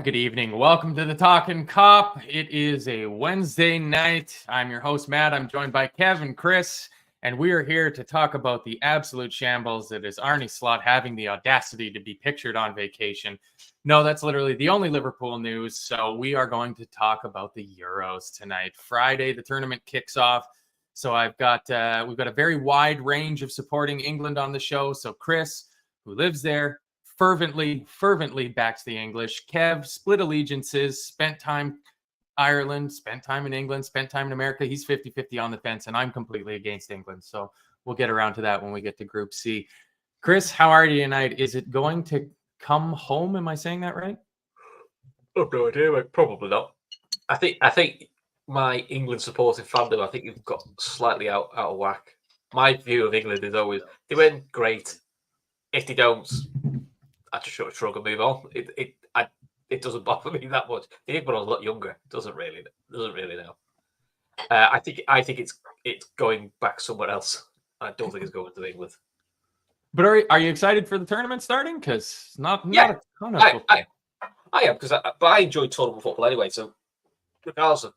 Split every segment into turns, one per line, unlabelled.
Good evening. Welcome to the Talkin Kop. It is a Wednesday night. I'm your host, Matt. I'm joined by Kev and Chris, and we are here to talk about the absolute shambles that is Arne Slot having the audacity to be pictured on vacation. No, that's literally the only Liverpool news. So we are going to talk about the Euros tonight. Friday, the tournament kicks off. So we've got a very wide range of supporting England on the show. So Chris, who lives there, fervently backs the English. Kev, split allegiances, spent time Ireland, spent time in England, spent time in America. He's 50-50 on the fence, and I'm completely against England. So we'll get around to that when we get to Group C. Chris, how are you tonight? Is it going to come home? Am I saying that right?
I've no idea. Probably not. I think my England supporting fandom, I think you've got slightly out of whack. My view of England is always, they win, great. If they don't, I just shrug and move on. It doesn't bother me that much. I think when I was a lot younger, it doesn't really now. I think it's going back somewhere else. I don't think it's going to England.
But are you excited for the tournament starting? Because not a ton of football.
I am, because I enjoy tournament football anyway. So regardless of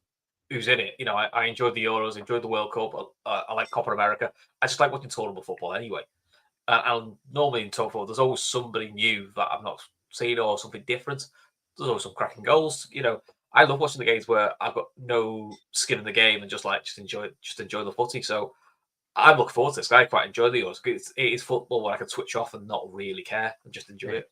who's in it, I enjoyed the Euros, enjoyed the World Cup. I like Copa America. I just like watching tournament football anyway. And normally in tournament football, there's always somebody new that I've not seen or something different. There's always some cracking goals. I love watching the games where I've got no skin in the game and just enjoy the footy. So I'm looking forward to this. I quite enjoy the Euros. It is football where I can switch off and not really care and just enjoy it.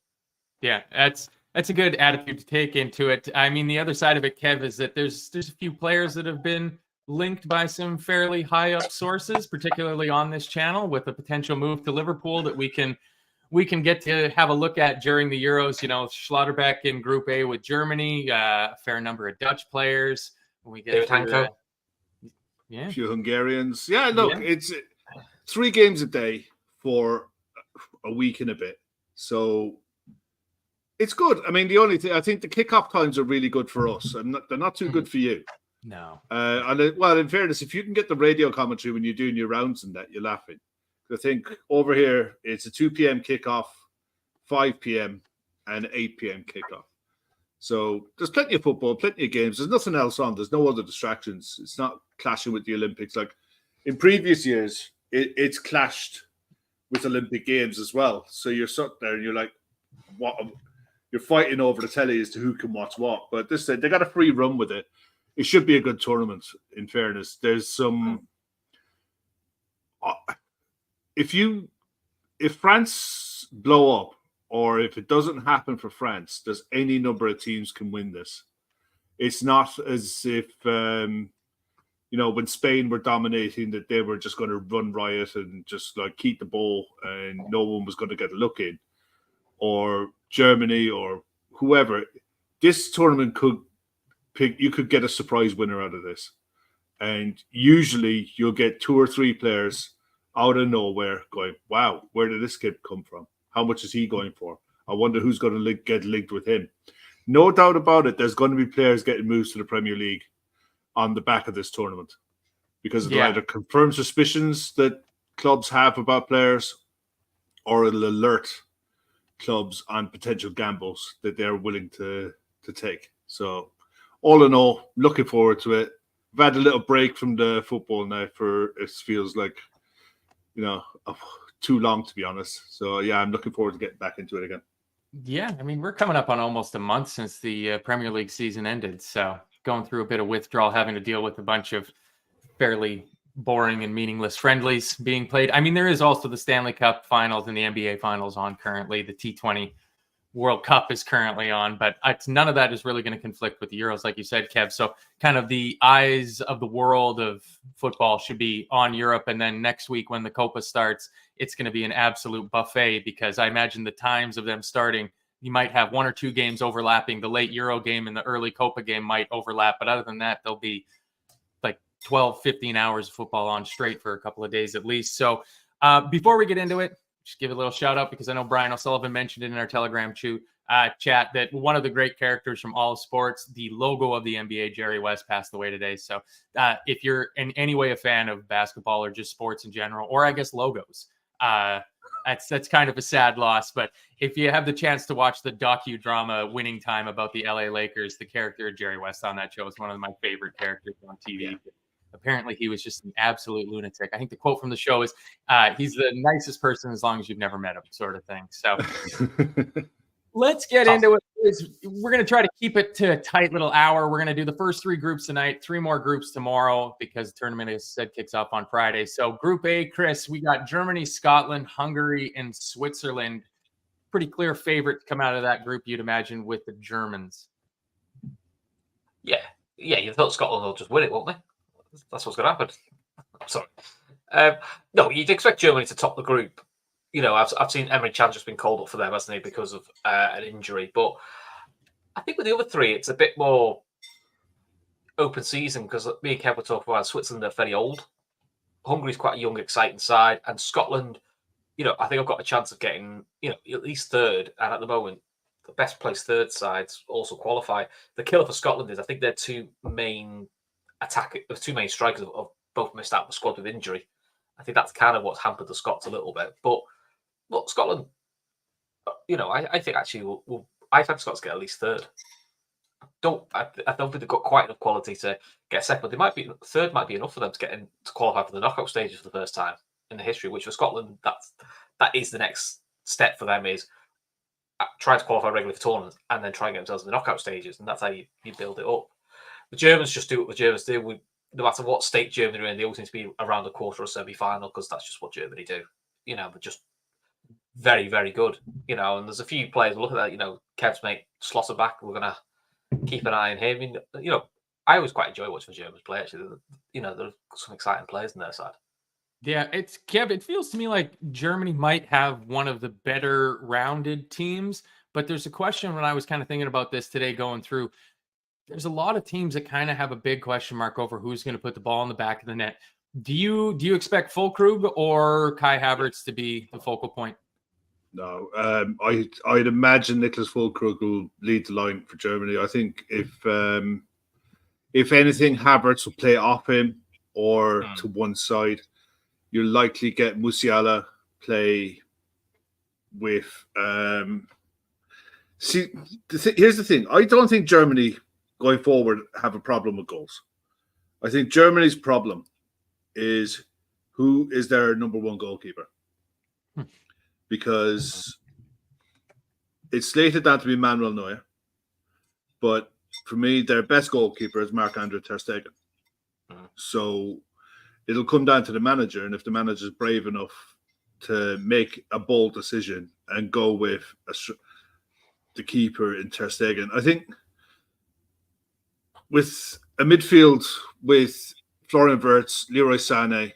Yeah, that's a good attitude to take into it. I mean, the other side of it, Kev, is that there's a few players that have been linked by some fairly high up sources, particularly on this channel, with a potential move to Liverpool that we can get to have a look at during the Euros. Schlotterbeck in Group A with Germany, a fair number of Dutch players. When we get
a
few Hungarians. Yeah, look, it's 3 games a day for a week and a bit. So it's good. I mean, the only thing, I think the kickoff times are really good for us, and they're not too good for you.
No.
Well, in fairness, if you can get the radio commentary when you're doing your rounds and that, you're laughing. I think over here, it's a 2 p.m. kickoff, 5 p.m., and 8 p.m. kickoff. So there's plenty of football, plenty of games. There's nothing else on. There's no other distractions. It's not clashing with the Olympics. Like in previous years, it's clashed with Olympic Games as well. So you're sat there and you're like, what? You're fighting over the telly as to who can watch what. But this they got a free run with it. It should be a good tournament, in fairness. There's some... If France blow up, or if it doesn't happen for France, there's any number of teams can win this. It's not as if, when Spain were dominating, that they were just going to run riot and just keep the ball and no one was going to get a look in. Or Germany or whoever. This tournament you could get a surprise winner out of this. And usually you'll get 2 or 3 players out of nowhere going, wow, where did this kid come from? How much is he going for? I wonder who's going to get linked with him. No doubt about it, there's going to be players getting moves to the Premier League on the back of this tournament because it'll either confirm suspicions that clubs have about players or it'll alert clubs on potential gambles that they're willing to take. So all in all, looking forward to it. I've had a little break from the football now it feels like, too long, to be honest. So, yeah, I'm looking forward to getting back into it again.
Yeah, I mean, we're coming up on almost a month since the Premier League season ended. So going through a bit of withdrawal, having to deal with a bunch of fairly boring and meaningless friendlies being played. I mean, there is also the Stanley Cup finals and the NBA finals on currently. The T20 World Cup is currently on, but none of that is really going to conflict with the Euros, like you said, Kev. So kind of the eyes of the world of football should be on Europe. And then next week when the Copa starts, it's going to be an absolute buffet because I imagine the times of them starting, you might have 1 or 2 games overlapping. The late Euro game and the early Copa game might overlap. But other than that, there'll be like 12, 15 hours of football on straight for a couple of days at least. So before we get into it, just give a little shout out because I know Brian O'Sullivan mentioned it in our Telegram chat that one of the great characters from all sports, the logo of the NBA, Jerry West, passed away today. So if you're in any way a fan of basketball or just sports in general, or I guess logos, that's kind of a sad loss. But if you have the chance to watch the docudrama Winning Time about the LA Lakers, the character of Jerry West on that show is one of my favorite characters on TV.
Yeah.
Apparently, he was just an absolute lunatic. I think the quote from the show is, he's the nicest person as long as you've never met him, sort of thing. So let's get into it. We're going to try to keep it to a tight little hour. We're going to do the first 3 groups tonight, 3 more groups tomorrow because the tournament, as I said, kicks off on Friday. So Group A, Chris, we got Germany, Scotland, Hungary, and Switzerland. Pretty clear favorite to come out of that group, you'd imagine, with the Germans.
Yeah, you thought Scotland will just win it, won't they? That's what's going to happen. Sorry. No, you'd expect Germany to top the group. You know, I've seen Emre Can just been called up for them, hasn't he, because of an injury. But I think with the other 3, it's a bit more open season because me and Kev were talking about Switzerland are very old. Hungary's quite a young, exciting side. And Scotland, you know, I think I've got a chance of getting, you know, at least 3rd. And at the moment, the best placed 3rd sides also qualify. The killer for Scotland is I think their 2 main strikers have both missed out of the squad with injury. I think that's kind of what's hampered the Scots a little bit. But look, Scotland, you know, I think actually I think Scots get at least 3rd. I don't think they've got quite enough quality to get 2nd, but they might be 3rd might be enough for them to qualify for the knockout stages for the first time in the history. Which for Scotland, that is the next step for them is try to qualify regularly for tournaments and then try and get themselves in the knockout stages, and that's how you build it up. The Germans just do what the Germans do. No matter what state Germany are in, they always seem to be around the quarter or semi-final because that's just what Germany do. You know, but just very, very good. You know, and there's a few players. Look at that. You know, Kev's mate Schlosserback. We're gonna keep an eye on him. I mean, you know, I always quite enjoy watching the Germans play. Actually, you know, there's some exciting players on their side.
Yeah, it's Kev. It feels to me like Germany might have one of the better rounded teams, but there's a question when I was kind of thinking about this today, going through. There's a lot of teams that kind of have a big question mark over who's going to put the ball in the back of the net. Do you expect Füllkrug or Kai Havertz to be the focal point?
No, I'd imagine Niklas Füllkrug will lead the line for Germany. I think if anything, Havertz will play off him or to one side. You'll likely get Musiala play with. Here's the thing. I don't think Germany going forward have a problem with goals. I think Germany's problem is who is their number 1 goalkeeper. Because it's slated down to be Manuel Neuer, but for me, their best goalkeeper is Marc-Andre ter Stegen. So it'll come down to the manager, and if the manager is brave enough to make a bold decision and go with the keeper in ter Stegen, I think with a midfield with Florian Wirtz, Leroy Sané,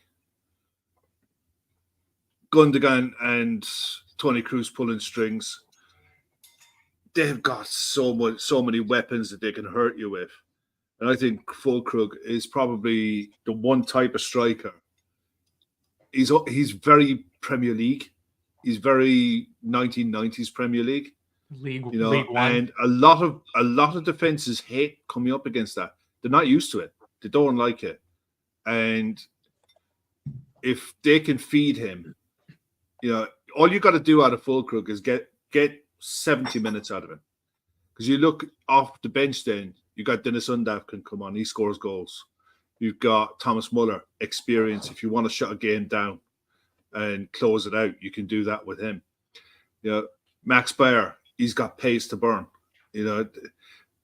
Gundogan and Toni Kroos pulling strings, they've got so many weapons that they can hurt you with. And I think Füllkrug is probably the one type of striker. He's very Premier League. He's very 1990s Premier League.
League One.
And a lot of defenses hate coming up against that. They're not used to it. They don't like it. And if they can feed him, you know, all you got to do out of Füllkrug is get 70 minutes out of him. Because you look off the bench, then you got Dennis Undav can come on. He scores goals. You've got Thomas Muller, experience. If you want to shut a game down and close it out, you can do that with him. You know, Max Bayer, he's got pace to burn. You know,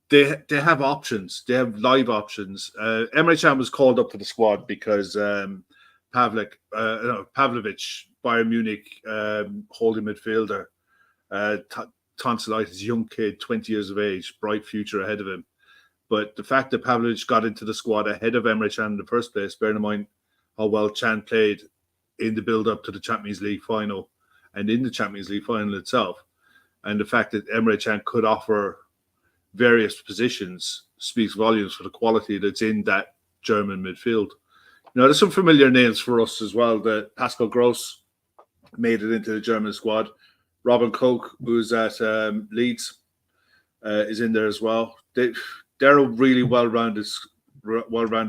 they have options. They have live options. Emre Can was called up to the squad because Pavlovic, Bayern Munich holding midfielder, tonsillitis, young kid, 20 years of age, bright future ahead of him. But the fact that Pavlovic got into the squad ahead of Emre Can in the first place, bearing in mind how well Can played in the build-up to the Champions League final and in the Champions League final itself, and the fact that Emre Can could offer various positions speaks volumes for the quality that's in that German midfield. You know, there's some familiar names for us as well. That Pascal Gross made it into the German squad. Robin Koch, who's at Leeds, is in there as well. They're a really well-rounded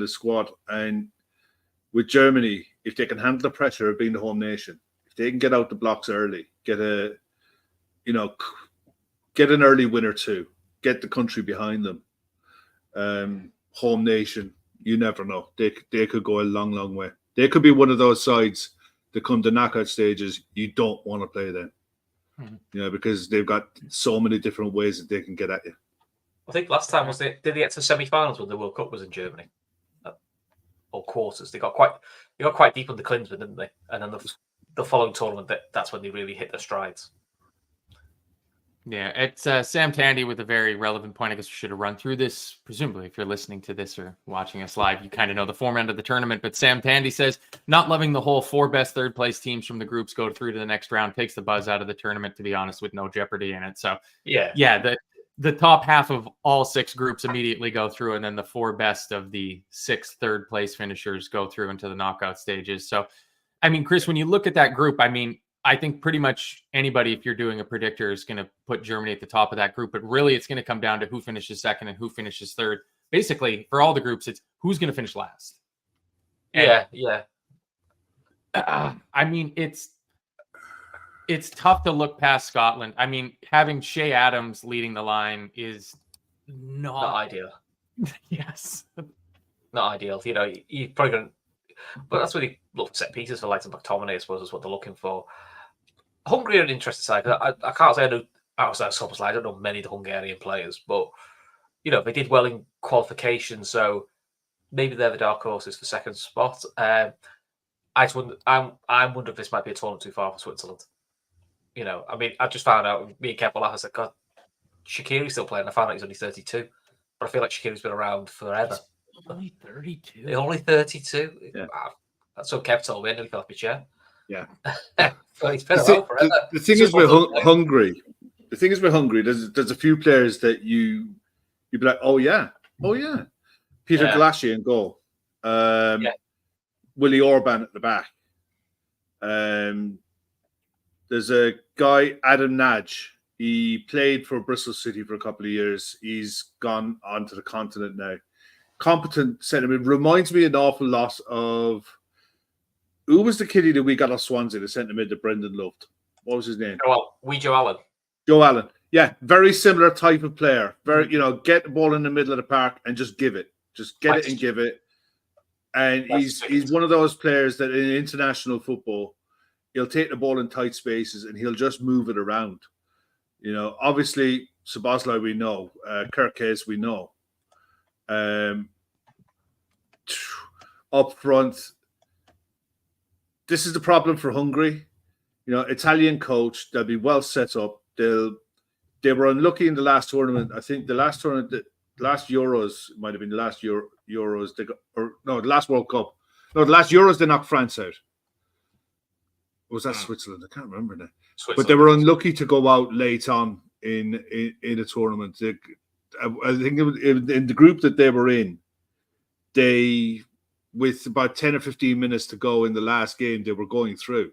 squad. And with Germany, if they can handle the pressure of being the home nation, if if they can get out the blocks early, get an early win or two, get the country behind them, home nation, you never know. They could go a long, long way. They could be one of those sides that come to knockout stages. You don't want to play them, because they've got so many different ways that they can get at you.
I think last time did they get to semi-finals when the World Cup was in Germany, or quarters? They got quite deep under Klinsmann, didn't they? And then the following tournament, that's when they really hit their strides.
Yeah, it's Sam Tandy with a very relevant point. I guess we should have run through this. Presumably, if you're listening to this or watching us live, you kind of know the format of the tournament. But Sam Tandy says, not loving the whole 4 best third place teams from the groups go through to the next round takes the buzz out of the tournament, to be honest, with no jeopardy in it. So, the top half of all 6 groups immediately go through, and then the 4 best of the 6 third place finishers go through into the knockout stages. So, I mean, Chris, when you look at that group, I mean, I think pretty much anybody, if you're doing a predictor, is going to put Germany at the top of that group. But really, it's going to come down to who finishes second and who finishes third. Basically, for all the groups, it's who's going to finish last.
And,
I mean, it's tough to look past Scotland. I mean, having Shea Adams leading the line is
not ideal.
Yes.
Not ideal. You're probably going to... But that's really look for set pieces for like McTominay, I suppose, is what they're looking for. Hungary are an interesting side. I can't say I know outside of I don't know many of the Hungarian players, but they did well in qualification, so maybe they're the dark horses for second spot. I just wonder. I'm wondering if this might be a tournament too far for Switzerland. I mean, I just found out. Me and Kev laughed. I said, "God, Shaqiri's still playing." I found out he's only 32, but I feel like Shaqiri's been around forever.
Only 32.
They're only 32.
Yeah.
Wow. That's what Kev told me. I nearly fell off my chair.
Yeah.
Well, he's been around forever.
The thing is with Hungary. The thing is with Hungary. There's a few players that you'd be like, oh yeah. Peter Galassi in goal. Willie Orban at the back. There's a guy, Adam Nagy. He played for Bristol City for a couple of years. He's gone on to the continent now. Competent centre. Reminds me an awful lot of who was the kiddie that we got off Swansea, the centre mid that Brendan loved. What was his name?
Joe Allen.
Joe Allen. Yeah, very similar type of player. Very, get the ball in the middle of the park and just give it. Just get it and give it. And he's one of those players that in international football, he'll take the ball in tight spaces and he'll just move it around. Obviously, Szoboszlai we know, Kirkes we know. Up front, this is the problem for Hungary. Italian coach, they'll be well set up. They were unlucky in the last tournament. I think the last Euros might have been the last Euros. The last World Cup. No, the last Euros they knocked France out. Or was that Switzerland? I can't remember now. But they were unlucky to go out late on in a tournament. I think in the group that they were in, with about 10 or 15 minutes to go in the last game, they were going through.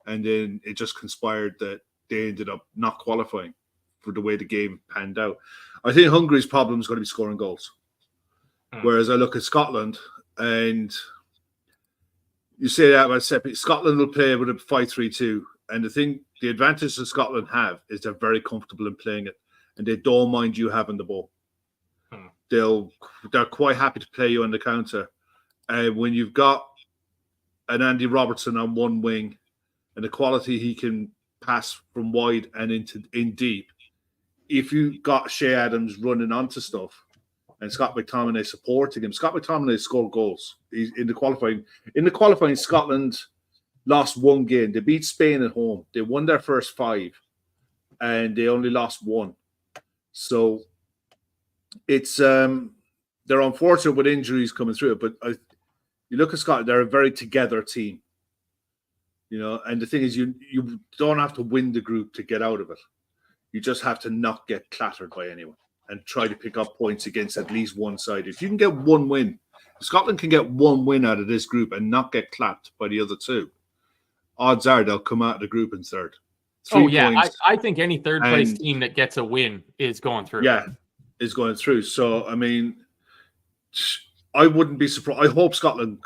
And then it just conspired that they ended up not qualifying for the way the game panned out. I think Hungary's problem is going to be scoring goals. Whereas I look at Scotland, and you say that about set piece. Scotland will play with a 5-3-2. And the advantage that Scotland have is they're very comfortable in playing it. And they don't mind you having the ball. They're quite happy to play you on the counter. When you've got an Andy Robertson on one wing and the quality he can pass from wide and in deep, if you got Shea Adams running onto stuff and Scott McTominay supporting him, Scott McTominay scored goals. He's in the qualifying. In the qualifying, Scotland lost one game. They beat Spain at home. They won their first 5, and they only lost 1. So it's they're unfortunate with injuries coming through it, but you look at Scotland, they're a very together team. And the thing is, you don't have to win the group to get out of it. You just have to not get clattered by anyone and try to pick up points against at least one side. If you can get one win, Scotland can get one win out of this group and not get clapped by the other 2. Odds are they'll come out of the group in third. 3 points.
I think any third place team that gets a win is going through.
Yeah, is going through. So, I mean, I wouldn't be surprised. I hope Scotland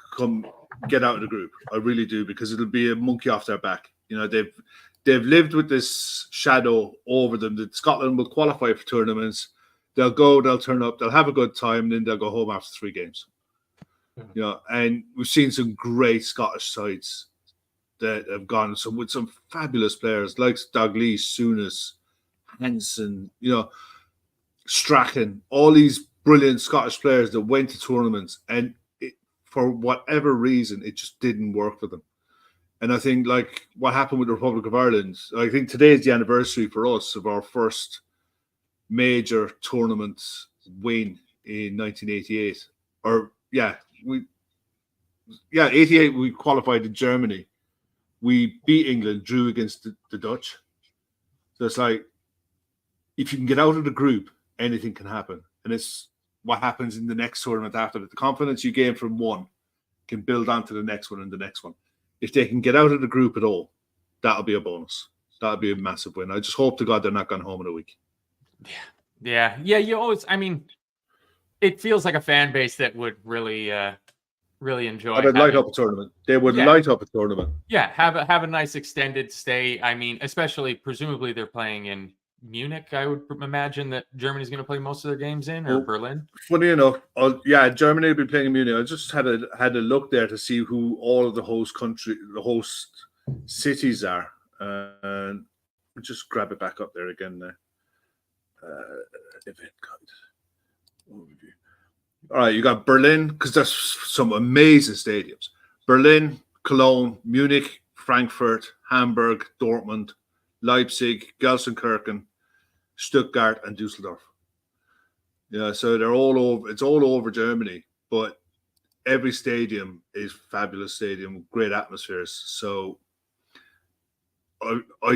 get out of the group. I really do, because it'll be a monkey off their back You know, they've lived with this shadow over them that Scotland will qualify for tournaments. They'll go, they'll turn up, they'll have a good time, and then they'll go home after 3 games. You know, and we've seen some great Scottish sides that have gone with some fabulous players like Dalglish, Souness, Hansen, you know, Strachan, all these brilliant Scottish players that went to tournaments, and for whatever reason, it just didn't work for them. And I think, like what happened with the Republic of Ireland, I think today is the anniversary for us of our first major tournament win in 1988. Or 88 we qualified in Germany. We beat England, drew against the Dutch. So it's like, if you can get out of the group, anything can happen. And it's what happens in the next tournament after that. The confidence you gain from one can build onto the next one and the next one. If they can get out of the group at all, that'll be a bonus. That'll be a massive win. I just hope to God they're not going home in a week.
Yeah. You always, I mean, it feels like a fan base that would really enjoy.
They'd light up a tournament. They would light up a tournament.
Yeah, have a nice extended stay. I mean, especially presumably they're playing in Munich. I would imagine that Germany's going to play most of their games in, or Berlin.
Funny enough, Germany will be playing in Munich. I just had a look there to see who all of the host cities are, and just grab it back up there again there. Event guide overview. All right, you got Berlin, because there's some amazing stadiums. Berlin, Cologne, Munich, Frankfurt, Hamburg, Dortmund, Leipzig, Gelsenkirchen, Stuttgart, and Dusseldorf. Yeah, so they're all over. It's all over Germany, but every stadium is fabulous stadium, great atmospheres. So I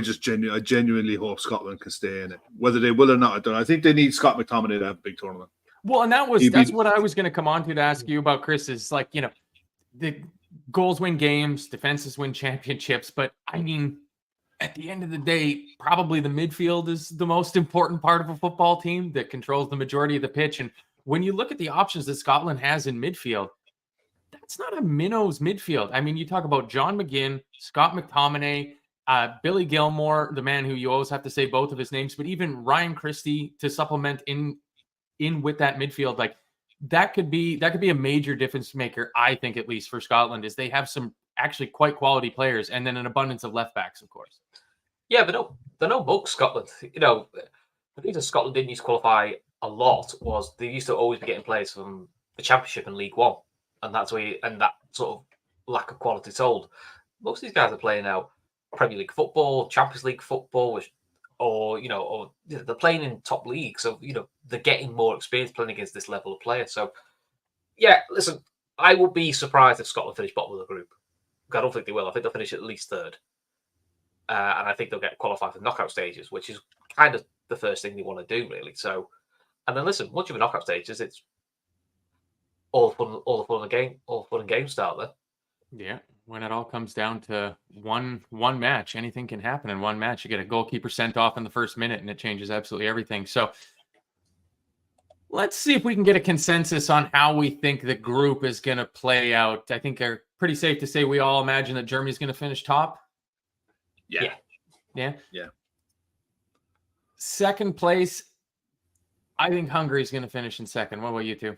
genuinely hope Scotland can stay in it. Whether they will or not, I don't know. I think they need Scott McTominay to have a big tournament.
Well, and that's what I was going to come on to ask you about, Chris, is like, you know, the goals win games, defenses win championships, but I mean, at the end of the day, probably the midfield is the most important part of a football team that controls the majority of the pitch. And when you look at the options that Scotland has in midfield, that's not a minnows midfield. I mean, you talk about John McGinn, Scott McTominay, Billy Gilmore, the man who you always have to say both of his names, but even Ryan Christie to supplement in with that midfield, like that could be a major difference maker, I think, at least for Scotland, is they have some actually quite quality players, and then an abundance of left backs, of course.
Yeah, they're no mugs, Scotland. You know, the reason Scotland didn't used to qualify a lot was they used to always be getting players from the Championship and League One, and that's where that sort of lack of quality told. Most of these guys are playing now Premier League football, Champions League football, or they're playing in top leagues, so they're getting more experience playing against this level of player. So yeah, listen, I will be surprised if Scotland finish bottom of the group. I don't think they will. I think they'll finish at least third, and I think they'll get qualified for knockout stages, which is kind of the first thing they want to do, really. So, and then listen, once you're in knockout stages, it's all fun and games start there.
Yeah. When it all comes down to one match, anything can happen in one match. You get a goalkeeper sent off in the first minute, and it changes absolutely everything. So let's see if we can get a consensus on how we think the group is going to play out. I think they're pretty safe to say we all imagine that Germany's going to finish top.
Yeah.
Second place, I think Hungary's going to finish in second. What about you two?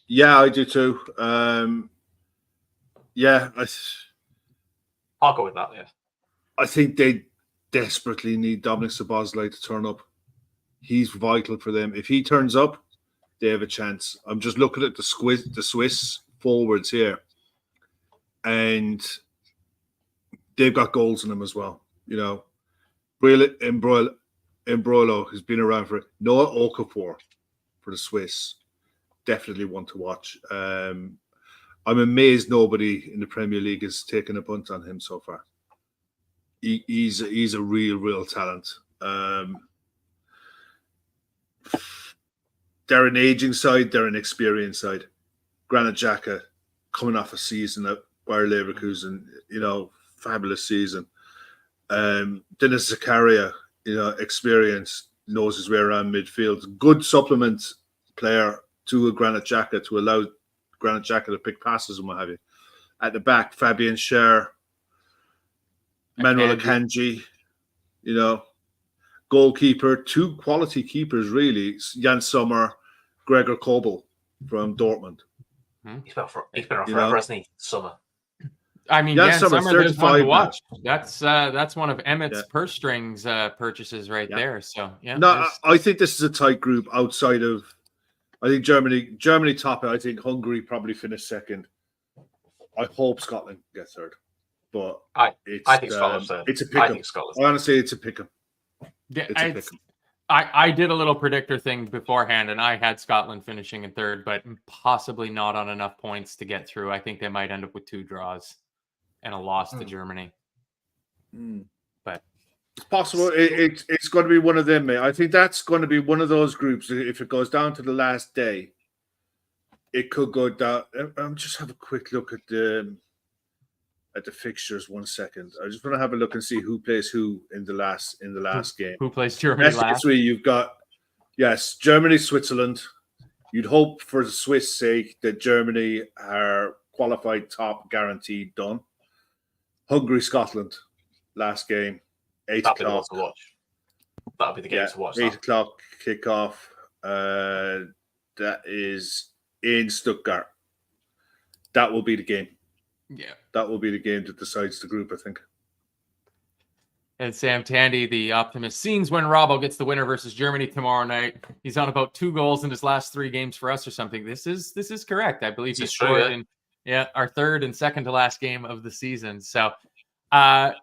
Yeah, I do too.
I'll go with that. Yeah,
I think they desperately need Dominic Szoboszlai to turn up. He's vital for them. If he turns up, they have a chance. I'm just looking at the Swiss forwards here, and they've got goals in them as well. Embroilo, who's been around for Noah Okafor for the Swiss, definitely one to watch. I'm amazed nobody in the Premier League has taken a punt on him so far. He's a real talent. They're an aging side. They're an experienced side. Granit Xhaka coming off a season at Bayer Leverkusen, fabulous season. Denis Zakaria, experienced, knows his way around midfield. Good supplement player to a Granit Xhaka to allow Granit Xhaka to pick passes and what have you. At the back, Fabian Schär, Manuel
Akanji.
Akanji, goalkeeper, 2 quality keepers, really. Jan Sommer, Gregor Kobel from Dortmund.
He's been around forever, hasn't he? Summer.
I mean,
Jan
Jan
Sommer's
Sommer, there's one to
35
watch. That's one of Emmett's
Yeah.
purse strings purchases right there. So yeah.
No, I think this is a tight group outside of. I think Germany top it. I think Hungary probably finish second. I hope Scotland gets third, but
I think Scotland's third.
It's a
I
pick 'em.
think Scotland's
Honestly, it's a pick 'em.
Yeah,
It's a pick 'em.
I did a little predictor thing beforehand, and I had Scotland finishing in third, but possibly not on enough points to get through. I think they might end up with 2 draws and a loss to Germany. But
it's possible. It's going to be one of them, mate. I think that's going to be one of those groups. If it goes down to the last day, it could go down. I'm just have a quick look at the fixtures. 1 second. I just want to have a look and see who plays who in the last game.
Who plays Germany last?
You've got Germany, Switzerland. You'd hope for the Swiss' sake that Germany are qualified top, guaranteed, done. Hungary, Scotland, last game, 8
That'll be the one
o'clock.
to watch. That'll be the game to watch.
8 o'clock kickoff. That is in Stuttgart. That will be the game.
Yeah.
That will be the game that decides the group, I think.
And Sam Tandy, the optimist, scenes when Robbo gets the winner versus Germany tomorrow night. He's on about 2 goals in his last 3 games for us or something. This is correct. I believe he scored in our third and second to last game of the season. So that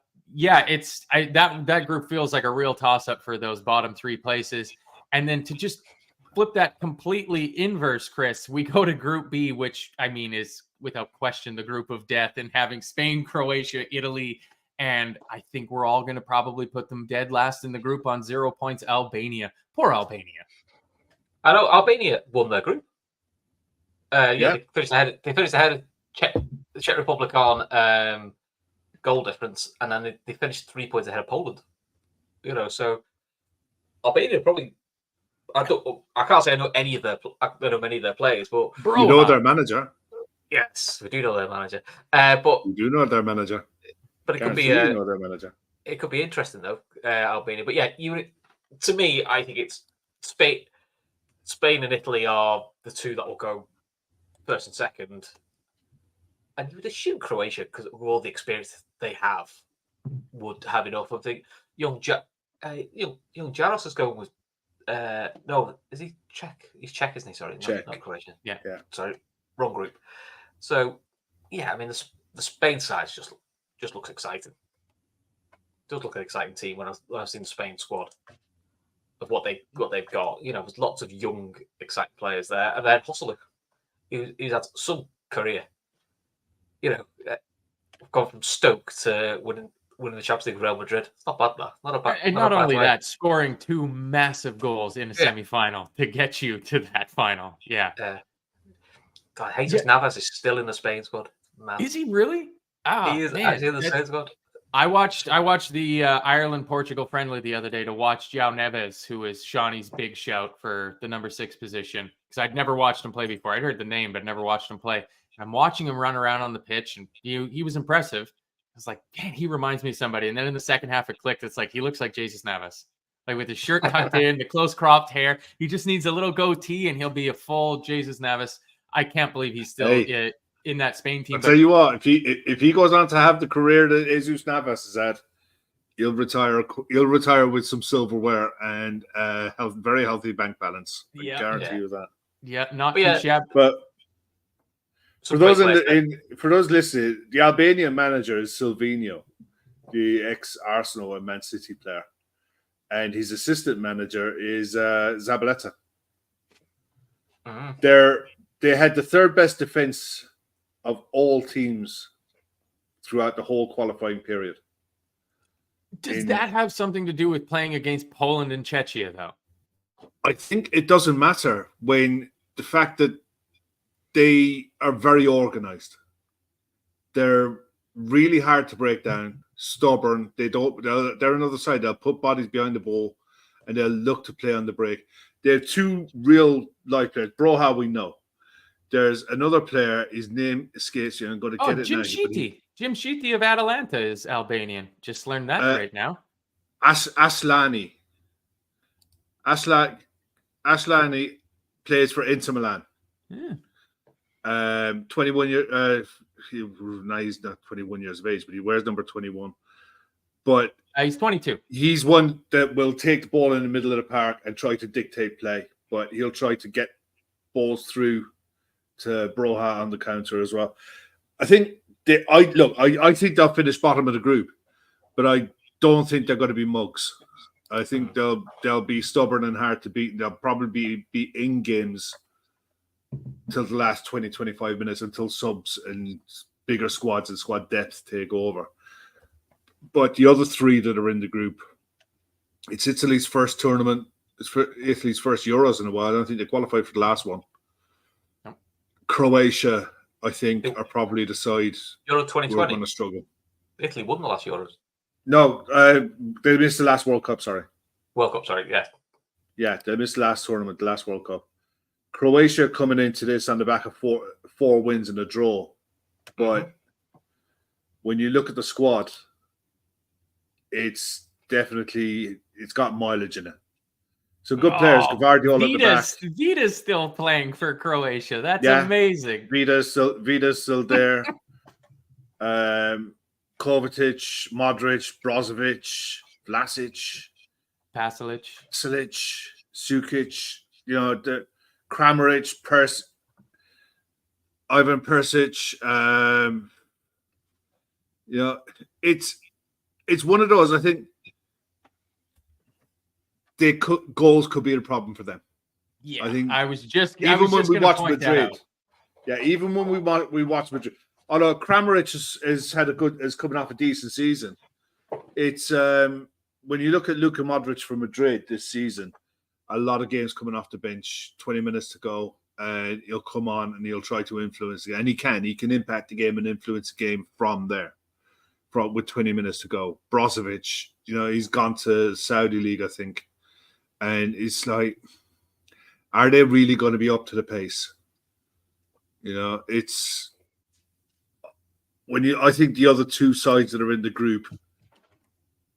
group feels like a real toss-up for those bottom 3 places. And then to just flip that completely inverse, Chris, we go to Group B, which I mean is without question the group of death, and having Spain, Croatia, Italy, and I think we're all going to probably put them dead last in the group on 0 points. Albania. Poor Albania.
I know Albania won their group. They finished ahead of the Czech Republic on goal difference, and then they finished 3 points ahead of Poland. So Albania probably. I can't say I know many of their players, but
you know their manager.
Yes, we do know their manager. But
we do know their manager.
But it could be
their manager.
It could be interesting though, Albania. But yeah, to me, I think it's Spain. Spain and Italy are the 2 that will go first and second. And you would assume Croatia, because of all the experience they have, would have enough. I think young Jaros is going with. No, is he Czech? He's Czech, isn't he? Sorry, not Croatian.
Yeah.
Sorry, wrong group. So, yeah, I mean, the Spain side just looks exciting. It does look like an exciting team when I've seen the Spain squad of what they've got. There's lots of young, exciting players there, and then Hosselu, who's had some career. Gone from Stoke to winning the Champions League with Real Madrid. It's not bad, though.
And not only that, scoring 2 massive goals in a semi-final to get you to that final. Yeah.
God, Jesus Navas is still in the Spain squad. Man.
Is he really?
He is actually in the Spain squad.
I watched the Ireland-Portugal friendly the other day to watch João Neves, who is Shawnee's big shout for the number 6 position. Because I'd never watched him play before. I'd heard the name, but never watched him play. I'm watching him run around on the pitch, and he was impressive. I was like, man, he reminds me of somebody. And then in the second half, it clicked. It's like he looks like Jesus Navas, like with his shirt tucked in, the close cropped hair. He just needs a little goatee, and he'll be a full Jesus Navas. I can't believe he's still in that Spain team.
I'll tell you what, if he goes on to have the career that Jesus Navas has had, he'll retire with some silverware and very healthy bank balance. I guarantee you that.
Yeah, not too shabby.
But for those listening, the Albanian manager is Silvino, the ex-Arsenal and Man City player, and his assistant manager is Zabaleta. They had the 3rd best defense of all teams throughout the whole qualifying period.
Does that have something to do with playing against Poland and Czechia, though?
I think it doesn't matter when the fact that they are very organized. They're really hard to break down, stubborn. They're another side. They'll put bodies behind the ball and they'll look to play on the break. They have 2 real life players. Broha, we know. There's another player. His name escapes you. I'm going to get it now.
Jim Sheety of Atalanta is Albanian. Just learned that right now.
Aslani plays for Inter Milan.
Yeah.
21 year. He's not 21 years of age, but he wears number 21. But
he's 22.
He's one that will take the ball in the middle of the park and try to dictate play, but he'll try to get balls through to Broha on the counter as well. I think I think they'll finish bottom of the group, but I don't think they're going to be mugs. I think they'll be stubborn and hard to beat. They'll probably be in games till the last 20, 25 minutes until subs and bigger squads and squad depth take over. But the other three that are in the group, it's Italy's first tournament. It's for Italy's first Euros in a while. I don't think they qualified for the last one.
No.
Croatia, I think, are probably the side
Euro 2020.
who are going to struggle.
Italy won the last Euros.
No, they missed the last World Cup, sorry.
World Cup, sorry, yeah.
Yeah, they missed the last tournament, the last World Cup. Croatia coming into this on the back of four wins and a draw. But when you look at the squad, it's got mileage in it. So good players, Gvardiol at the back.
Vida's still playing for Croatia. That's amazing.
Vida's still there. Kovacic, Modric, Brozovic, Vlasic,
Pasalic,
Sukic, the Kramaric, Ivan Persic. It's one of those. I think goals could be a problem for them.
Yeah,
I think
even when we watch
Madrid. Yeah, even when we watch Madrid. Although Kramaric is coming off a decent season, it's when you look at Luka Modric for Madrid this season, a lot of games coming off the bench, 20 minutes to go, and he'll come on and he'll try to influence the game. And he can impact the game and influence the game from there. With 20 minutes to go. Brozovic, he's gone to Saudi League, I think. And it's like, are they really going to be up to the pace? It's I think the other two sides that are in the group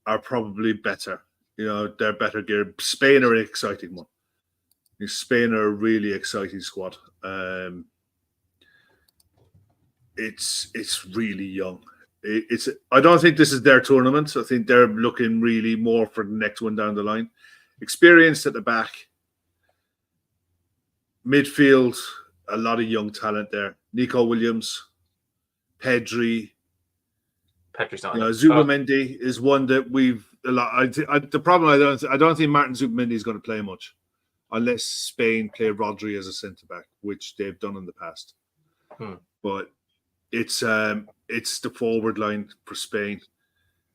are probably better. They're better geared. Spain are an exciting one. Spain are a really exciting squad. It's really young. I don't think this is their tournament. I think they're looking really more for the next one down the line. Experienced at the back. Midfield, a lot of young talent there. Nico Williams, Pedri.
Pedri's not.
Zubamendi is one that we've a lot. The problem I don't think Martin Zubamendi is going to play much, unless Spain play Rodri as a centre back, which they've done in the past. But it's the forward line for Spain.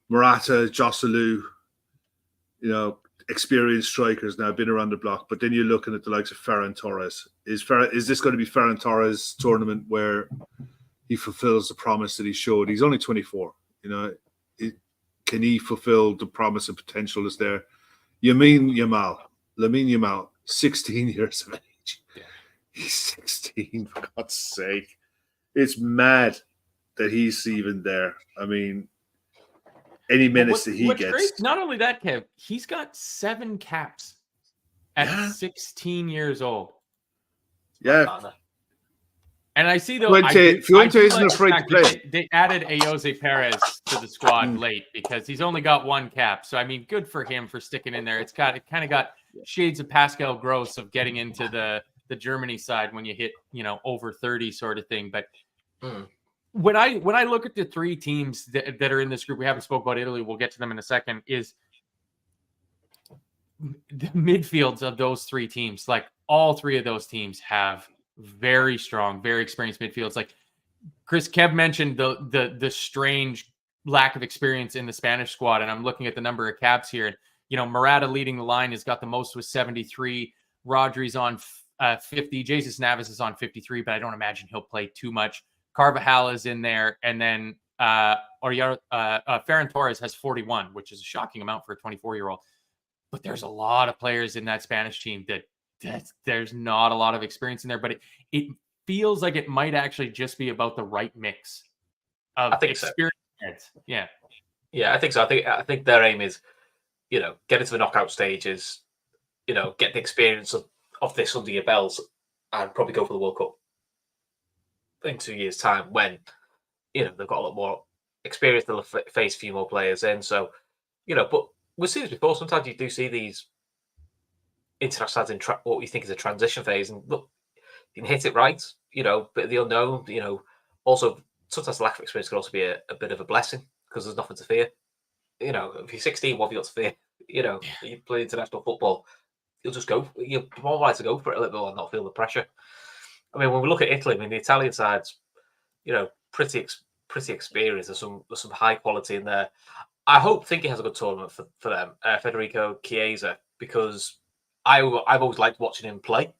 Morata, Joselu, experienced strikers now, been around the block. But then you're looking at the likes of Ferran Torres. Is this going to be Ferran Torres' tournament where he fulfills the promise that he showed? He's only 24. Can he fulfill the promise and potential that's there? Lamine Yamal, 16 years of age. Yeah. He's 16, for God's sake. It's mad that he's even there. I mean, any minutes that he gets. Great,
not only that, Kev, he's got 7 caps at 16 years old.
Yeah.
And I see, though,
Fuente isn't afraid to play.
They added Ayoze Perez to the squad late because he's only got 1 cap. So, I mean, good for him for sticking in there. It kind of got shades of Pascal Gross of getting into the Germany side when you hit, over 30 sort of thing. But when I look at the 3 teams that are in this group, we haven't spoke about Italy. We'll get to them in a second. Is the midfields of those 3 teams, like all 3 of those teams have very strong, very experienced midfields. Like Kev mentioned the strange lack of experience in the Spanish squad, and I'm looking at the number of caps here. And Morata leading the line has got the most with 73. Rodri's on 50. Jesus Navas is on 53, but I don't imagine he'll play too much. Carvajal is in there, and then Ferran Torres has 41, which is a shocking amount for a 24-year-old. But there's a lot of players in that Spanish team that there's not a lot of experience in there, but it feels like it might actually just be about the right mix of
I think so.
experience. Yeah.
Yeah, I think so. I think their aim is, get into the knockout stages, get the experience of this under your belts, and probably go for the World Cup in 2 years' time when they've got a lot more experience. They'll face a few more players in. So but we've seen this before. Sometimes you do see these international sides in what we think is a transition phase, and look, you can hit it right, but the unknown, also sometimes the lack of experience can also be a bit of a blessing because there's nothing to fear. If you're 16, what have you got to fear? You play international football, you'll just go. You're more likely to go for it a little bit and not feel the pressure. I mean, when we look at Italy, the Italian side's, pretty experienced. There's some high quality in there. I think he has a good tournament for them, Federico Chiesa, because I've always liked watching him play,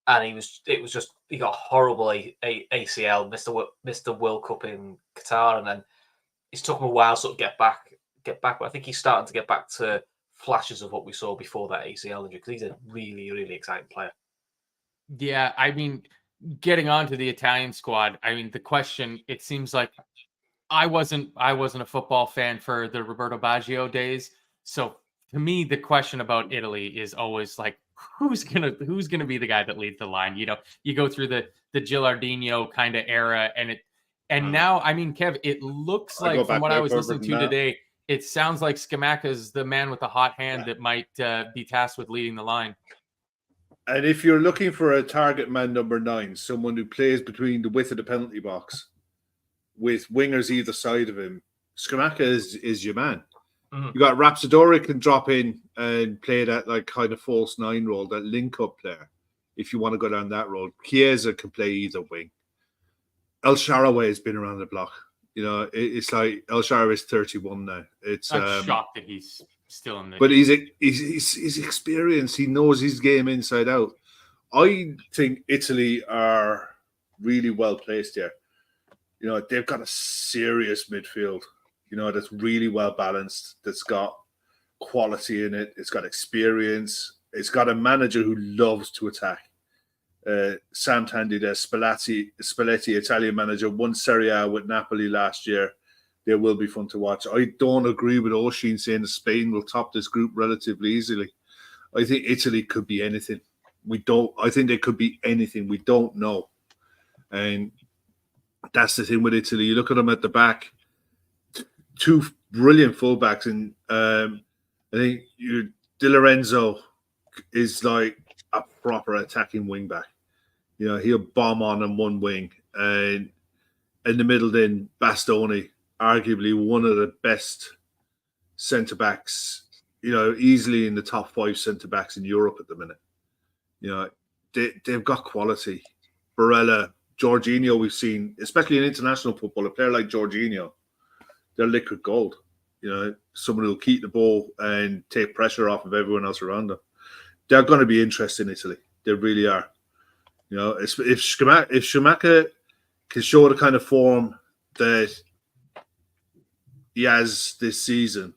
and he got horrible ACL, missed the World Cup in Qatar, and then it's took him a while to sort of get back. But I think he's starting to get back to flashes of what we saw before that ACL injury because he's a really, really exciting player.
Yeah, I mean, getting on to the Italian squad, I mean, the question, it seems like I wasn't a football fan for the Roberto Baggio days. So to me, the question about Italy is always like, who's gonna be the guy that leads the line? You go through the Gilardino kind of era, and now, I mean, Kev, it looks like from what I was listening to today, it sounds like Scamacca's the man with the hot hand that might be tasked with leading the line.
And if you're looking for a target man number 9, someone who plays between the width of the penalty box with wingers either side of him, Scamacca is your man. Mm-hmm. You got Rapsidori can drop in and play that like kind of false 9 role, that link-up player, if you want to go down that road. Chiesa can play either wing. El Shaarawy has been around the block. It's like El Shaarawy is 31 now.
I'm shocked that he's still in the.
But he's experienced. He knows his game inside out. I think Italy are really well placed here. They've got a serious midfield. That's really well balanced. That's got quality in it. It's got experience. It's got a manager who loves to attack. Santandy, the Spalletti, Italian manager, won Serie A with Napoli last year. They will be fun to watch. I don't agree with Oshin saying that Spain will top this group relatively easily. I think Italy could be anything. I think they could be anything. We don't know. And that's the thing with Italy. You look at them at the back, 2 brilliant fullbacks, and I think Di Lorenzo is like a proper attacking wing back. He'll bomb on one wing, and in the middle, then Bastoni, arguably one of the best centre backs. Easily in the top 5 centre backs in Europe at the minute. They've got quality. Barella, Jorginho, we've seen, especially in international football, a player like Jorginho, they're liquid gold. Someone who'll keep the ball and take pressure off of everyone else around them. They're going to be interested in Italy. They really are. If Scamacca can show the kind of form that he has this season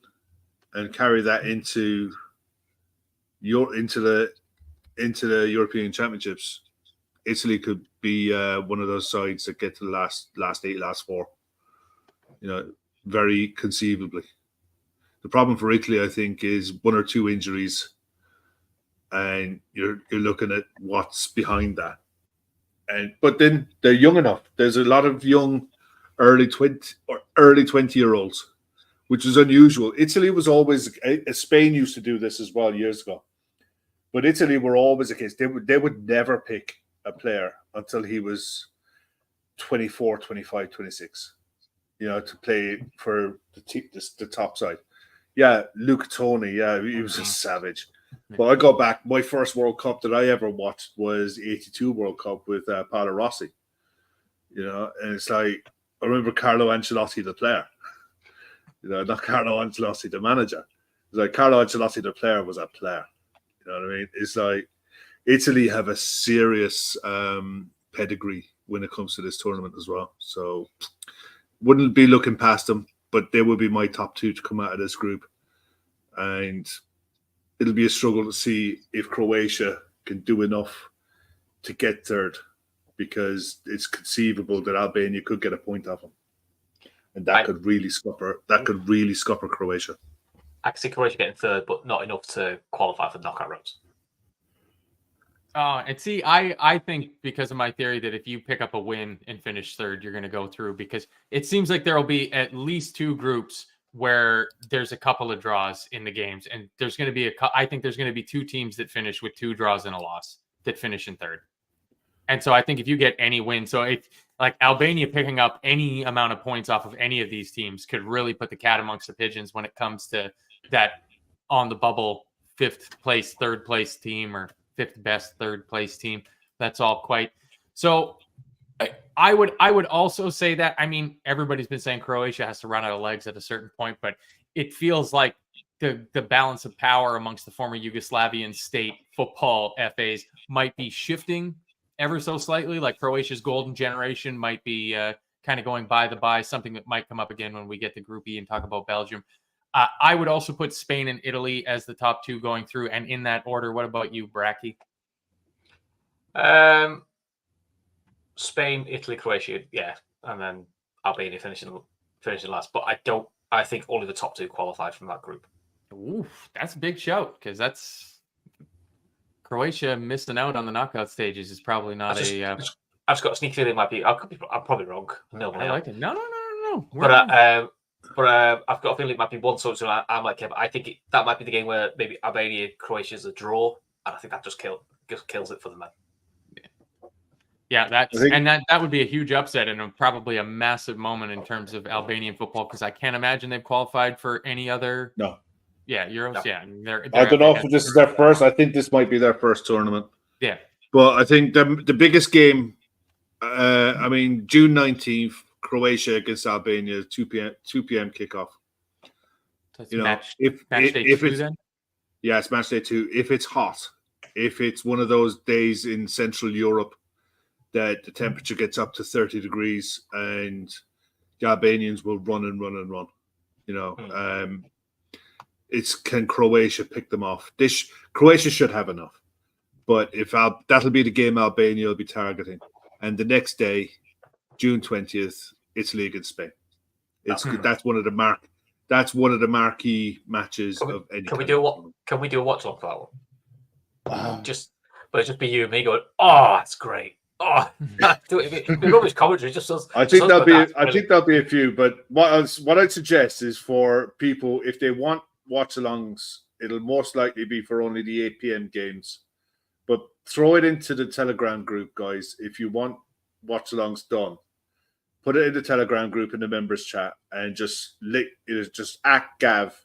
and carry that into the European Championships, Italy could be one of those sides that get to the last 8, last 4. Very conceivably. The problem for Italy, I think, is 1 or 2 injuries, and you're looking at what's behind that. But then they're young enough. There's a lot of young early 20-year-olds, which is unusual. Italy was always Spain used to do this as well years ago, but Italy were always a case. They would never pick a player until he was 24, 25, 26. To play for the top side. Yeah, Luca Toni. Yeah, he was a savage. But I go back. My first World Cup that I ever watched was the '82 World Cup with Paolo Rossi. And it's like I remember Carlo Ancelotti, the player. Not Carlo Ancelotti, the manager. It's like Carlo Ancelotti, the player, was a player. You know what I mean? It's like Italy have a serious pedigree when it comes to this tournament as well. So wouldn't be looking past them, but they would be my top 2 to come out of this group. And it'll be a struggle to see if Croatia can do enough to get third, because it's conceivable that Albania could get a point off them. and that could really scupper Croatia.
I can see Croatia getting third, but not enough to qualify for the knockout rounds.
And see, I think because of my theory that if you pick up a win and finish third, you're going to go through, because it seems like there will be at least two groups where there's a couple of draws in the games, and there's going to be I think there's going to be two teams that finish with 2 draws and a loss that finish in third. And so I think if you get any win, so it's like Albania picking up any amount of points off of any of these teams could really put the cat amongst the pigeons when it comes to that on the bubble 5th place, 3rd place team, or 5th best 3rd place team. That's all quite. So I would also say that, I mean, everybody's been saying Croatia has to run out of legs at a certain point, but it feels like the balance of power amongst the former Yugoslavian state football FAs might be shifting ever so slightly. Like Croatia's golden generation might be kind of going by, something that might come up again when we get to Group E and talk about Belgium. I would also put Spain and Italy as the top 2 going through, and in that order. What about you, Bracky?
Spain, Italy, Croatia, yeah, and then Albania finishing last. But I think only the top 2 qualified from that group.
Oof, that's a big shout, because that's Croatia missing out on the knockout stages is probably not
I've just got a sneak feeling it might be. I'm probably wrong. No,
I like it. No.
But I've got a feeling it might be one sort of. I'm like Kev. I think that might be the game where maybe Albania, Croatia's a draw, and I think that just kills it for the men.
Yeah, that would be a huge upset and probably a massive moment in terms of Albanian football, because I can't imagine they've qualified for any other.
No.
Yeah, Euros. No. Yeah,
I don't know if this is their first. I think this might be their first tournament.
Yeah,
but I think the biggest game. I mean, June 19th. Croatia against Albania, 2 p.m. kickoff.
So it's match day 2 then?
Yeah, it's match day 2. If it's hot, if it's one of those days in Central Europe that the temperature gets up to 30 degrees and the Albanians will run and run and run. You know, can Croatia pick them off? Croatia should have enough, but that'll be the game Albania will be targeting, and the next day, June 20th, Italy against Spain. That's one of the marquee matches of any.
Can we do a watch along for that one? But it just be you and me going, "Oh, that's great." Oh, the rubbish commentary just does.
I think there'll be a few. But what I'd suggest is for people, if they want watch-alongs, it'll most likely be for only the 8 p.m. games. But throw it into the Telegram group, guys. If you want watch-alongs done, put it in the Telegram group in the members chat and just add Gav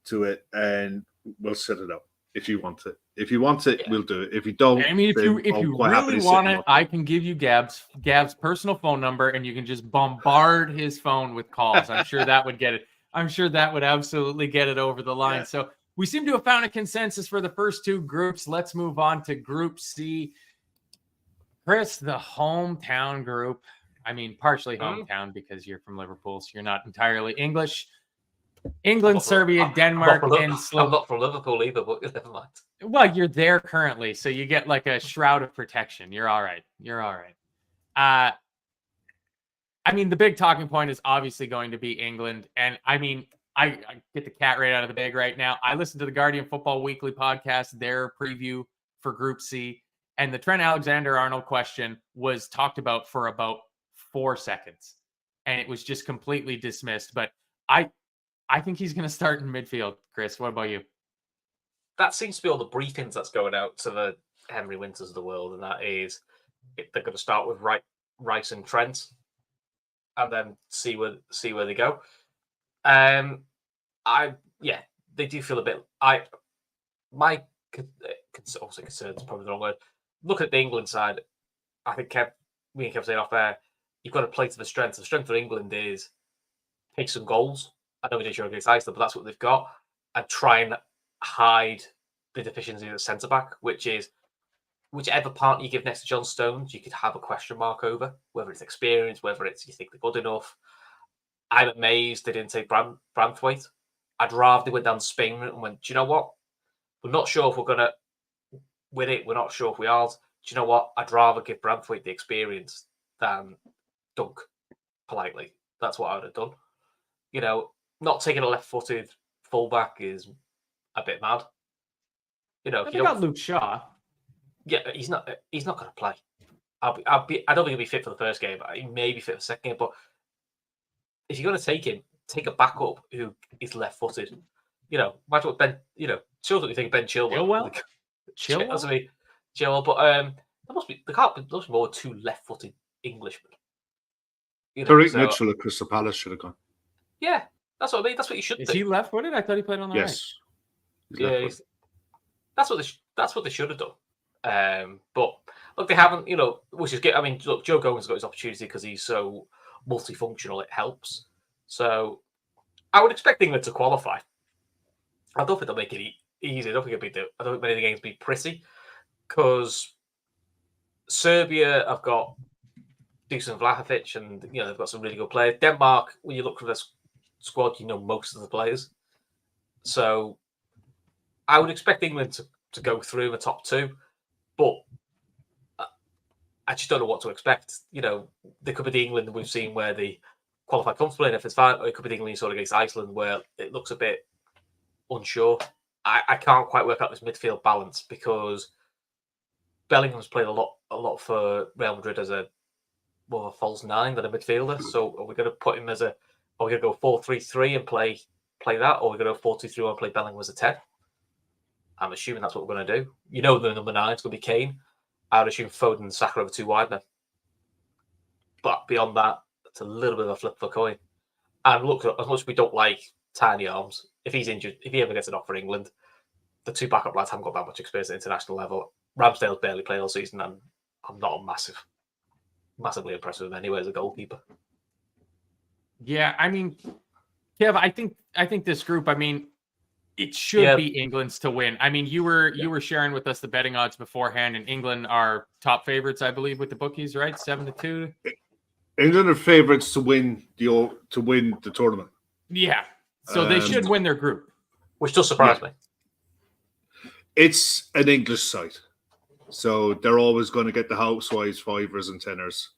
to it, and we'll set it up if you want it. If you want it, we'll do it. If you don't,
I mean, if you really want it, I can give you Gav's personal phone number, and you can just bombard his phone with calls. I'm sure that would get it. I'm sure that would absolutely get it over the line. Yeah. So we seem to have found a consensus for the first 2 groups. Let's move on to Group C. Chris, the hometown group. I mean, partially hometown because you're from Liverpool, so you're not entirely English. England, Serbia, Denmark, and
I'm not from Liverpool either, but never mind.
Well, you're there currently, so you get like a shroud of protection. You're all right. I mean, the big talking point is obviously going to be England. And I mean, I get the cat right out of the bag right now. I listened to the Guardian Football Weekly podcast, their preview for Group C, and the Trent Alexander-Arnold question was talked about for about 4 seconds, and it was just completely dismissed. But I think he's going to start in midfield. Chris, what about you?
That seems to be all the briefings that's going out to the Henry Winters of the world, and that is they're going to start with Rice and Trent, and then see where they go. They do feel a bit. My also concern is probably the wrong word. Look at the England side. I think me and Kev saying off there, you've got to play to the strength. The strength of England is take some goals. I know we didn't show against Iceland, but that's what they've got, and try and hide the deficiency of the centre back, which is whichever part you give next to John Stones, you could have a question mark over, whether it's experience, whether it's you think they're good enough. I'm amazed they didn't take Branthwaite. I'd rather they went down to Spain and went, do you know what? We're not sure if we're going to win it. We're not sure if we are. Do you know what? I'd rather give Branthwaite the experience than Dunk, politely, That's what I would have done. You know, not taking a left-footed fullback is a bit mad. You know, if
They
you
got
don't,
Luke Shaw.
yeah, he's not going to play. I don't think he'll be fit for the first game. He may be fit for the second game, but if you're going to take him, take a backup who is left-footed. You know, imagine what Ben. You know, shows what you think of Ben Chilwell.
Chilwell?
That's what I mean, Chilwell. But there must be more than 2 left-footed Englishmen. You know,
Tariq Mitchell at Crystal Palace should have gone.
Yeah, that's what I mean. That's what you should do.
Is he left-footed? I thought he played on the right.
Yes.
Yeah, that's what they should have done. But look, they haven't. You know, which is good. I mean, look, Joe Gogan's got his opportunity because he's so multifunctional. It helps. So I would expect England to qualify. I don't think they'll make it easy. I don't think I don't think many of the games will be pretty because Serbia have got Dusan Vlahovic, and you know they've got some really good players. Denmark, when you look for this squad, you know most of the players. So I would expect England to go through the top 2, but I just don't know what to expect. You know, there could be the England we've seen where they qualify comfortably, and if it's fine, or it could be the England sort of against Iceland where it looks a bit unsure. I can't quite work out this midfield balance because Bellingham's played a lot for Real Madrid as a false 9 than a midfielder. So are we going to put him are we going to go 4-3-3 and play that, or are we going to go 4-2-3 and play Bellingham as a 10? I'm assuming that's what we're going to do. You know, the number 9 is going to be Kane. I would assume Foden and Saka over 2 wide then. But beyond that, it's a little bit of a flip of a coin. And look, as much as we don't like tiny arms, if he's injured, if he ever gets an offer for England, the 2 backup lads haven't got that much experience at international level. Ramsdale's barely played all season, and I'm not massively impressed with him anyway as a goalkeeper.
Yeah, I mean, Kev, I think this group, I mean, it should be England's to win. I mean, you were sharing with us the betting odds beforehand, and England are top favorites, I believe, with the bookies, right? 7-2.
England are favorites to win the tournament.
Yeah, so they should win their group,
which does surprise me.
It's an English side, so they're always going to get the housewives, 5ers and 10ers,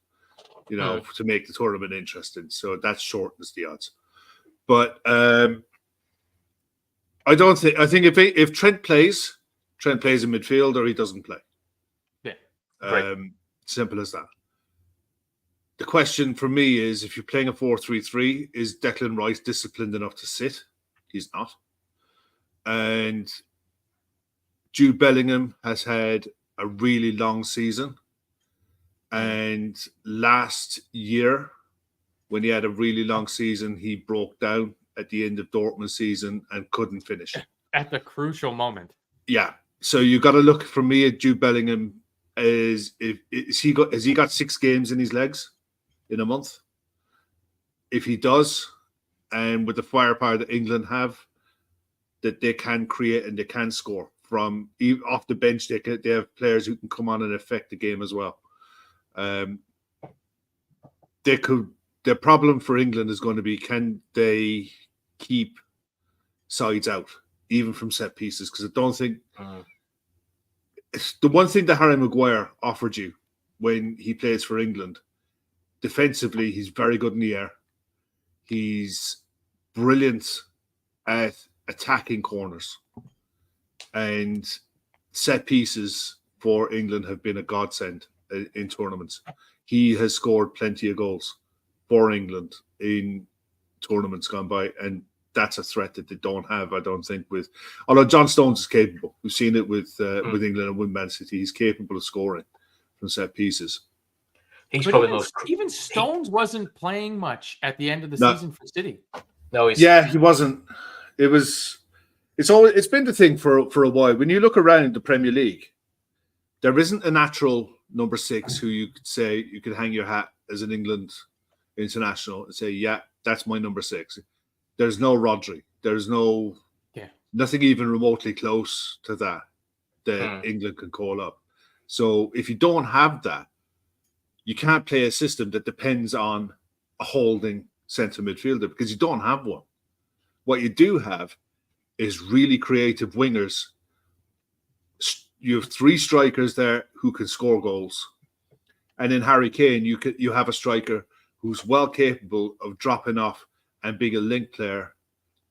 you know, to make the tournament interesting. So that shortens the odds. But I think if Trent plays in midfield, or he doesn't play.
Yeah,
simple as that. The question for me is, if you're playing a 4-3-3, is Declan Rice disciplined enough to sit? He's not. And Jude Bellingham has had a really long season. And last year, when he had a really long season, he broke down at the end of Dortmund's season and couldn't finish.
At the crucial moment.
Yeah. So you got to look for me at Jude Bellingham. Has he got 6 games in his legs in a month? If he does, and with the firepower that England have, that they can create and they can score from off the bench, they have players who can come on and affect the game as well. The problem for England is going to be, can they keep sides out, even from set pieces? Because I don't think the one thing that Harry Maguire offered you when he plays for England, defensively, he's very good in the air. He's brilliant at attacking corners, and set pieces for England have been a godsend in tournaments. He has scored plenty of goals for England in tournaments gone by, and that's a threat that they don't have, I don't think. Although John Stones is capable, we've seen it with England and with Man City. He's capable of scoring from set pieces.
He's probably
even Stones wasn't playing much at the end of the season for City.
No,
he wasn't. It's been the thing for a while. When you look around the Premier League, there isn't a natural number 6 who you could say you could hang your hat as an England international and say, yeah, that's my number 6. There's no Rodri. There's nothing even remotely close to that England can call up. So if you don't have that, you can't play a system that depends on a holding centre midfielder, because you don't have one. What you do have is really creative wingers. You have 3 strikers there who can score goals. And in Harry Kane, you have a striker who's well capable of dropping off and being a link player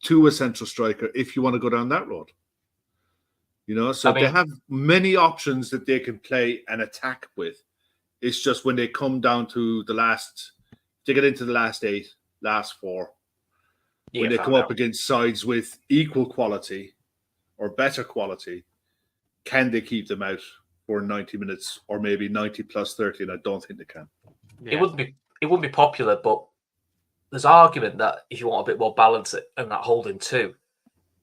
to a central striker if you want to go down that road. So they have many options that they can play and attack with. It's just when they come down to they get into the last 8, last 4, when they come up against sides with equal quality or better quality, can they keep them out for 90 minutes or maybe 90 plus 30? And I don't think they can.
Yeah. It wouldn't be popular, but there's argument that if you want a bit more balance and that holding 2,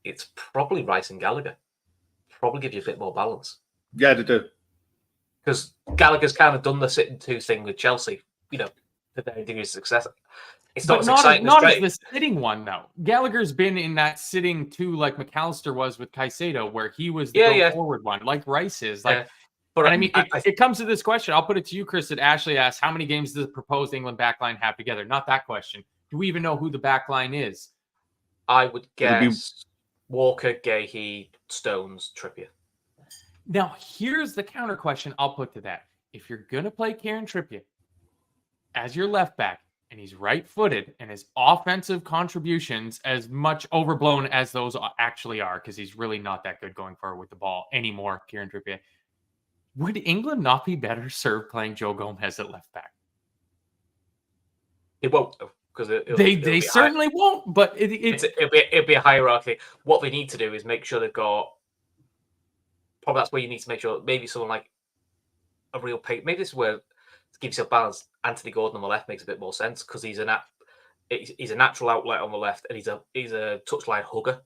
it's probably Rice and Gallagher. Probably give you a bit more balance.
Yeah, they do.
Because Gallagher's kind of done the sitting 2 thing with Chelsea, to varying degrees of success. It's not as exciting
as the sitting one, though. Gallagher's been in that sitting 2 like McAllister was with Caicedo, where he was the forward one, like Rice is. But I mean, it comes to this question. I'll put it to you, Chris, that Ashley asked, how many games does the proposed England backline have together? Not that question. Do we even know who the backline is?
I would guess Walker, Gahey, Stones, Trippier.
Now, here's the counter question I'll put to that. If you're going to play Kieran Trippier as your left back, and he's right-footed, and his offensive contributions, as much overblown as those actually are, because he's really not that good going forward with the ball anymore, Kieran Trippier, would England not be better served playing Joe Gomez at left back?
It won't, because
they certainly won't. But
it'll be a hierarchy. What they need to do is make sure they've got. Probably that's where you need to make sure maybe someone like a real pace. Maybe this is where, to give yourself balance, Anthony Gordon on the left makes a bit more sense because he's a natural outlet on the left, and he's a touchline hugger.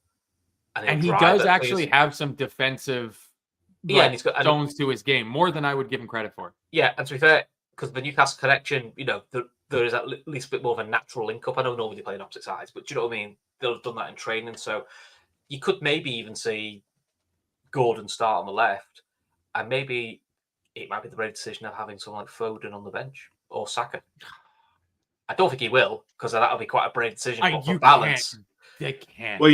And he does actually have some defensive. And he's got zones to his game, more than I would give him credit for.
Yeah, and to be fair, because the Newcastle connection, there is at least a bit more of a natural link-up. I know nobody playing opposite sides, but do you know what I mean? They'll have done that in training. So you could maybe even see Gordon start on the left, and maybe it might be the brave decision of having someone like Foden on the bench or Saka. I don't think he will, because that'll be quite a brave decision. But for balance,
they can't.
Well,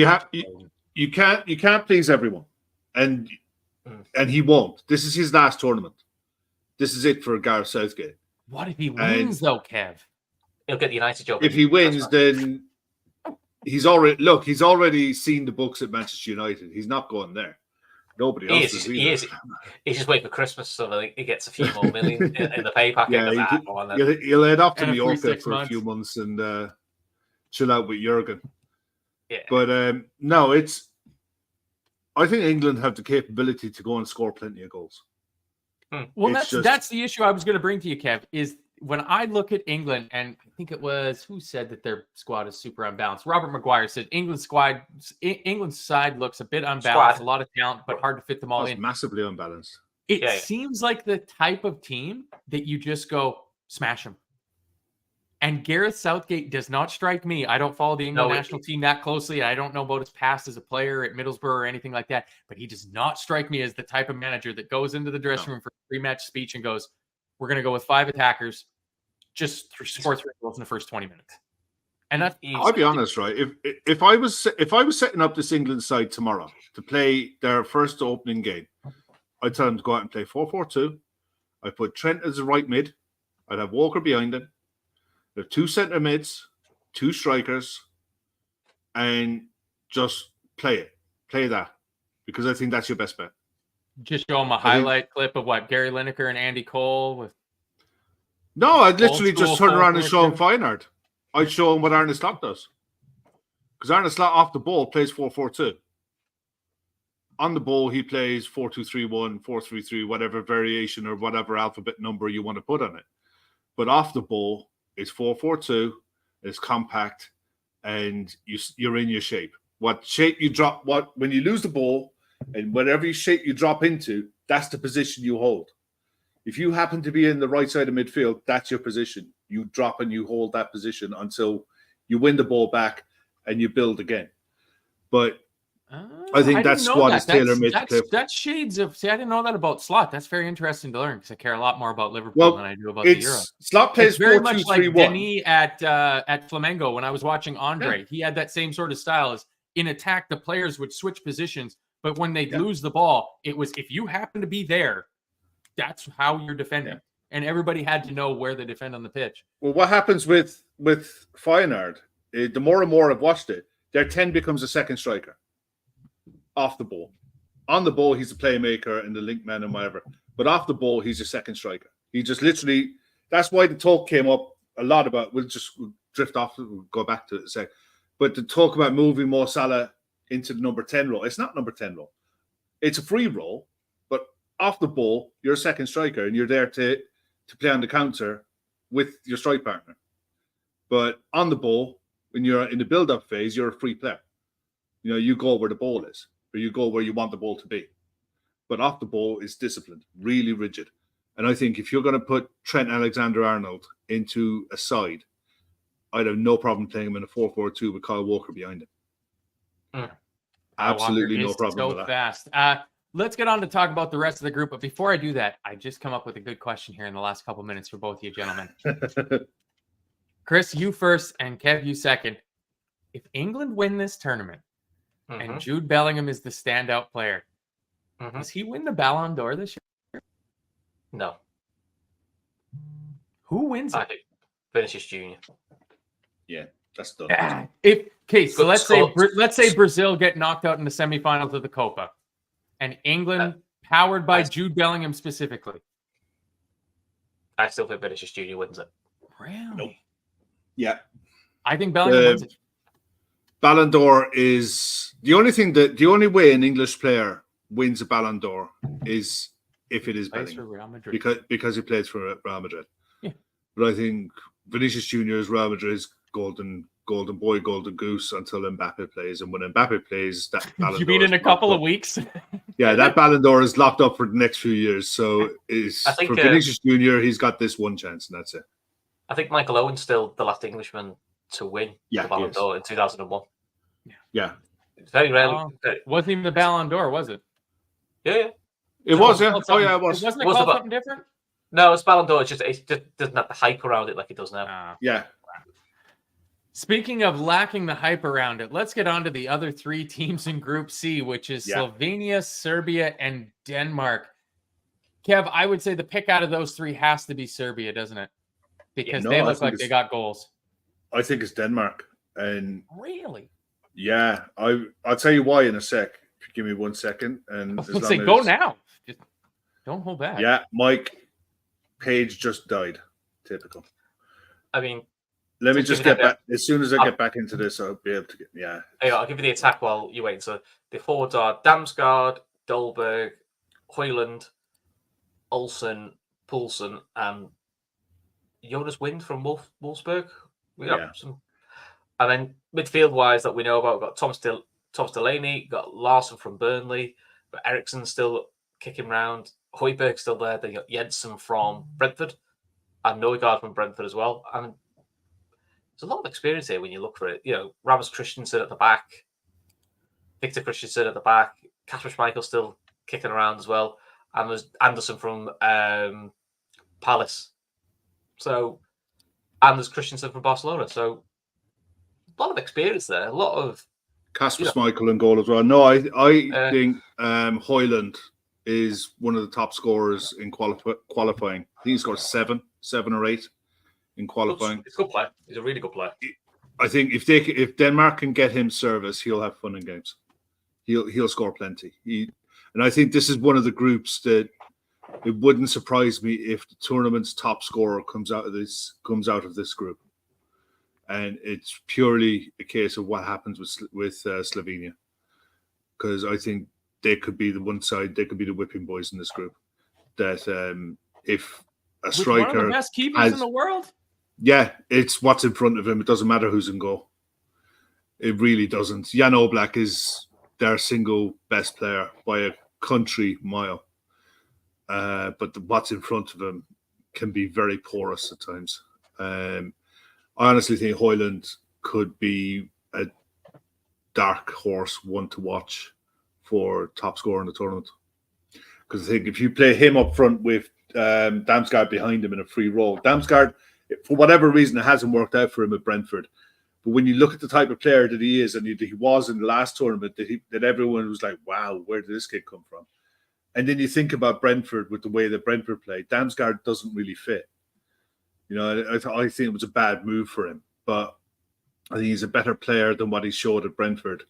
you can't please everyone, and he won't. This is his last tournament. This is it for Gareth Southgate.
What if he wins, though, Kev?
He'll get the United job.
If he wins, then he's already seen the books at Manchester United. He's not going there. Nobody else is. He is.
He's just waiting for Christmas so that he gets a few more million in the pay packet.
Yeah, he'll head off to Mallorca for a few months and chill out with Jurgen.
Yeah.
But no, I think England have the capability to go and score plenty of goals.
Well, that's the issue I was going to bring to you, Kev, is when I look at England, and I think it was, who said that their squad is super unbalanced? Robert Maguire said England's side looks a bit unbalanced, a lot of talent, but hard to fit them all in.
Massively unbalanced.
It seems like the type of team that you just go, smash them. And Gareth Southgate does not strike me. I don't follow the England national team that closely. I don't know about his past as a player at Middlesbrough or anything like that. But he does not strike me as the type of manager that goes into the dressing room for a pre-match speech and goes, we're going to go with 5 attackers, just score 3 goals in the first 20 minutes. And that's
I'll be honest, right? If I was setting up this England side tomorrow to play their first opening game, I'd tell them to go out and play 4-4-2. I'd put Trent as a right mid. I'd have Walker behind him. There are 2 centre mids, 2 strikers, and just play that, because I think that's your best bet.
Just show them a highlight clip of what Gary Lineker and Andy Cole with.
No, I'd literally just turn around and show him Feyenoord. I'd show him what Arne Slot does, because Arne Slot off the ball plays 4-4-2. On the ball, he plays 4-2-3-1, 4-3-3, whatever variation or whatever alphabet number you want to put on it. But off the ball, it's 4-4-2. It's compact, and you're in your shape. What shape you drop? When you lose the ball, and whatever shape you drop into, that's the position you hold. If you happen to be in the right side of midfield, that's your position. You drop and you hold that position until you win the ball back, and you build again. But I think that squad is tailor-made to play.
That's shades of. See, I didn't know that about Slot. That's very interesting to learn, because I care a lot more about Liverpool than I do about the Euro.
Slot plays
very much like
4-2-3-1.
Denis at Flamengo when I was watching Andre. Yeah. He had that same sort of style. As in attack, the players would switch positions, but when they lose the ball, it was if you happen to be there, that's how you're defending. and everybody had to know where they defend on the pitch.
Well, what happens with Feyenoord? The more and more I've watched it, their 10 becomes a second striker off the ball. On the ball, he's a playmaker and the link man and whatever. But off the ball, he's a second striker. He just literally. That's why the talk came up a lot about. We'll drift off. We'll go back to it in a sec. But the talk about moving Mo Salah into the number 10 role. It's not number 10 role. It's a free role, but off the ball, you're a second striker and you're there to play on the counter with your strike partner. But on the ball, when you're in the build-up phase, you're a free player. You know, you go where the ball is, or you go where you want the ball to be. But off the ball is disciplined, really rigid. And I think if you're going to put Trent Alexander-Arnold into a side, I'd have no problem playing him in a 4-4-2 with Kyle Walker behind him. Absolutely no problem with that.
Fast. Let's get on to talk about the rest of the group. But before I do that, I just come up with a good question here in the last couple minutes for both of you gentlemen. Chris, you first, and Kev, you second. If England win this tournament and Jude Bellingham is the standout player, does he win the Ballon d'Or this year?
No.
Who wins it?
I think Vinicius Jr.
Yeah, that's done.
So let's say Brazil get knocked out in the semifinals of the Copa, and England, powered by Jude Bellingham specifically.
I still think Vinicius Jr. wins it.
Really?
Nope. Yeah.
I think Bellingham wins it.
Ballon d'Or is the only way an English player wins a Ballon d'Or is if it is Bellingham, because he plays for Real Madrid. Yeah. But I think Vinicius Jr. is Real Madrid's golden boy, golden goose until Mbappe plays, and when Mbappe plays, that Ballon
you mean in a couple of weeks?
Yeah, that Ballon d'Or is locked up for the next few years. So for Vinicius Jr., he's got this one chance, and that's it.
I think Michael Owen's still the last Englishman to win the Ballon d'Or in 2001.
Yeah.
It's very rare.
Wasn't even the Ballon d'Or, was it?
Yeah.
It was, yeah. Oh, yeah, it was.
Wasn't it called something different?
No, it's Ballon d'Or. It just doesn't have the hype around it like it does now.
Yeah.
Speaking of lacking the hype around it, let's get on to the other three teams in Group C, which is Slovenia, Serbia, and Denmark. Kev, I would say the pick out of those three has to be Serbia, doesn't it? Because they look like they got goals.
I think it's Denmark. And
really?
Yeah. I'll tell you why in a sec. If you give me 1 second. And
let's say go now. Just don't hold back.
Yeah, Mike Page just died. Typical.
I mean,
let me just get back. As soon as I get back into this, I'll be able to get. Yeah.
I'll give you the attack while you wait. So the forwards are Damsgaard, Dolberg, Højlund, Olsen, Poulsen, and Jonas Wind from Wolfsburg. We got some. And then midfield-wise that we know about, we've got Thomas Delaney, got Larson from Burnley, but Eriksson still kicking round, Højbjerg still there. Then you got Jensen from Brentford, and Noegaard from Brentford as well. And there's a lot of experience here when you look for it. You know, Rasmus Christensen at the back, Victor Christensen at the back, Kasper Schmeichel still kicking around as well, and there's Anderson from Palace. So, and there's Christensen from Barcelona. So, a lot of experience there. A lot of
Kasper Schmeichel in goal as well. No, I think Højlund is one of the top scorers in qualifying. I think he scored 7 or 8 in qualifying.
He's a good player. He's a really good player.
I think if Denmark can get him service, he'll have fun in games. He'll score plenty. And I think this is one of the groups that it wouldn't surprise me if the tournament's top scorer comes out of this group. And it's purely a case of what happens with Slovenia, because I think they could be the one side, they could be the whipping boys in this group. That if a striker,
one of the best keepers in the world,
it's what's in front of him. It doesn't matter who's in goal. It really doesn't. Jan Oblak is their single best player by a country mile, but what's in front of him can be very porous at times. I honestly think Højlund could be a dark horse one to watch for top scorer in the tournament. Because I think if you play him up front with Damsgaard behind him in a free role, Damsgaard, for whatever reason, it hasn't worked out for him at Brentford. But when you look at the type of player that he is, and he was in the last tournament, that everyone was like, wow, where did this kid come from? And then you think about Brentford with the way that Brentford play. Damsgaard doesn't really fit. I think it was a bad move for him, but I think he's a better player than what he showed at Brentford.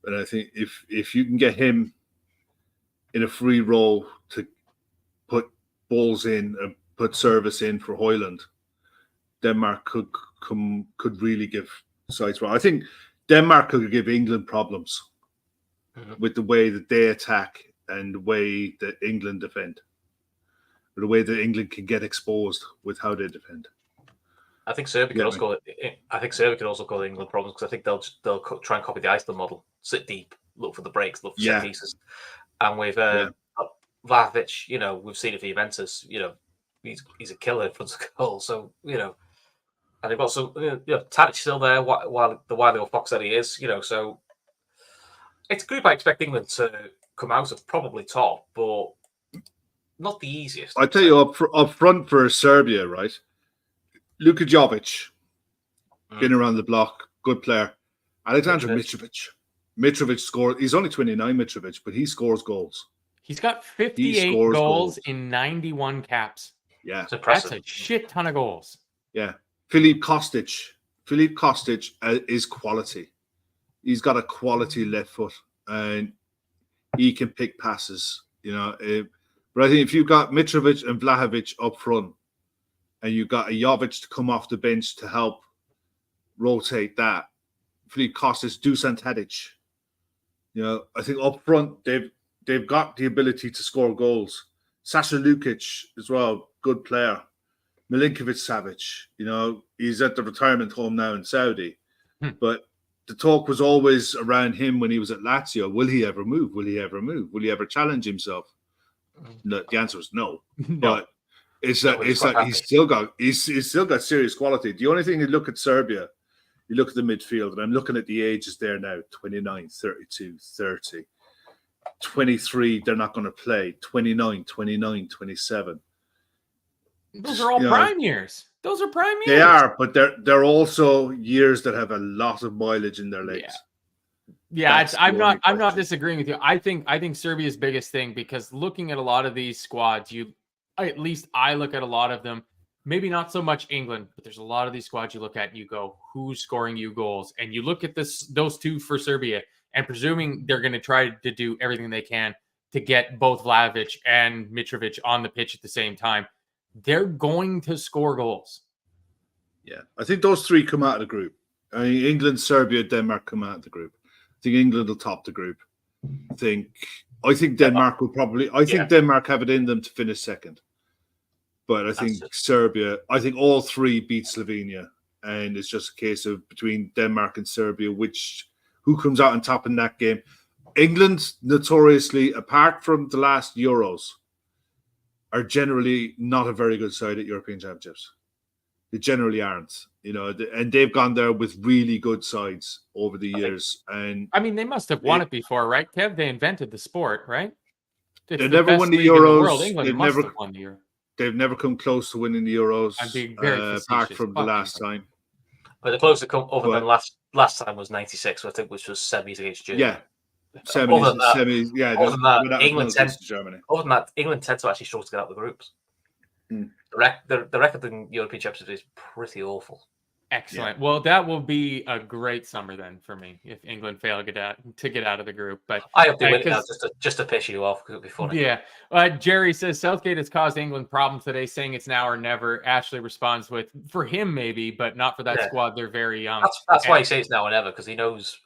And I think if you can get him in a free role to put balls in and put service in for Hoyland, Denmark could really give sides. I think Denmark could give England problems with the way that they attack and the way that England defend, or the way that England can get exposed with how they defend.
I think Serbia could also cause England problems, because I think they'll try and copy the Iceland model: sit deep, look for the breaks, look for set pieces. And with Vlahovic, we've seen it for Juventus. He's a killer in front of goal. So and they've got some. Tadic still there, while the wily old fox that he is. So it's a group I expect England to come out of probably top, but not the easiest.
I tell you, up front for Serbia, right? Luka Jovic, been around the block, good player. Alexander Mitrovic. Mitrovic scored. He's only 29, Mitrovic, but he scores goals.
He's got 58 goals in 91 caps.
Yeah,
it's impressive.
That's a shit ton of goals.
Yeah, Filip Kostic is quality. He's got a quality left foot, and he can pick passes. But I think if you've got Mitrovic and Vlahovic up front, and you've got a Jovic to come off the bench to help rotate that, Filip Kostic, Dusan Tadic. I think up front they've got the ability to score goals. Sasha Lukic as well, good player. Milinkovic Savic, he's at the retirement home now in Saudi. But the talk was always around him when he was at Lazio. Will he ever move? Will he ever move? Will he ever challenge himself? No, the answer was no. But he's still got serious quality. The only thing you look at Serbia, you look at the midfield, and I'm looking at the ages there now: 29, 32, 30, 23. They're not going to play. 29, 27.
Those are all prime years. Those are prime years.
They are, but they're also years that have a lot of mileage in their legs.
Yeah, I'm not disagreeing with you. I think Serbia's biggest thing, because looking at a lot of these squads, at least I look at a lot of them, maybe not so much England, but there's a lot of these squads you look at and you go, who's scoring you goals? And you look at those two for Serbia, and presuming they're going to try to do everything they can to get both Vlahovic and Mitrovic on the pitch at the same time, they're going to score goals.
Yeah, I think those three come out of the group. England, Serbia, Denmark come out of the group. I think England will top the group. I think Denmark will probably. I think Denmark have it in them to finish second. But I think Serbia. I think all three beat Slovenia, and it's just a case of between Denmark and Serbia, who comes out on top in that game. England, notoriously, apart from the last Euros, are generally not a very good side at European Championships. They generally aren't, and they've gone there with really good sides over the years. And
they must have won it before, right, Kev? They invented the sport, right?
They never won the Euros.
England must have won the Euro.
They've never come close to winning the Euros, apart from the last time.
But the closest other than last time was '96, I think, which was semis against Germany.
Yeah. Semis. Yeah.
Other than that, England tends to actually struggle to get out of the groups. The record in European Championships is pretty awful.
Excellent. Yeah. Well, that will be a great summer then for me if England fail to get out of the group. But
I hope they win it now just to piss you off, because it'll be funny.
Yeah. Jerry says Southgate has caused England problems today, saying it's now or never. Ashley responds with, for him maybe, but not for that squad. They're very young.
That's why he says it's now or never, because he knows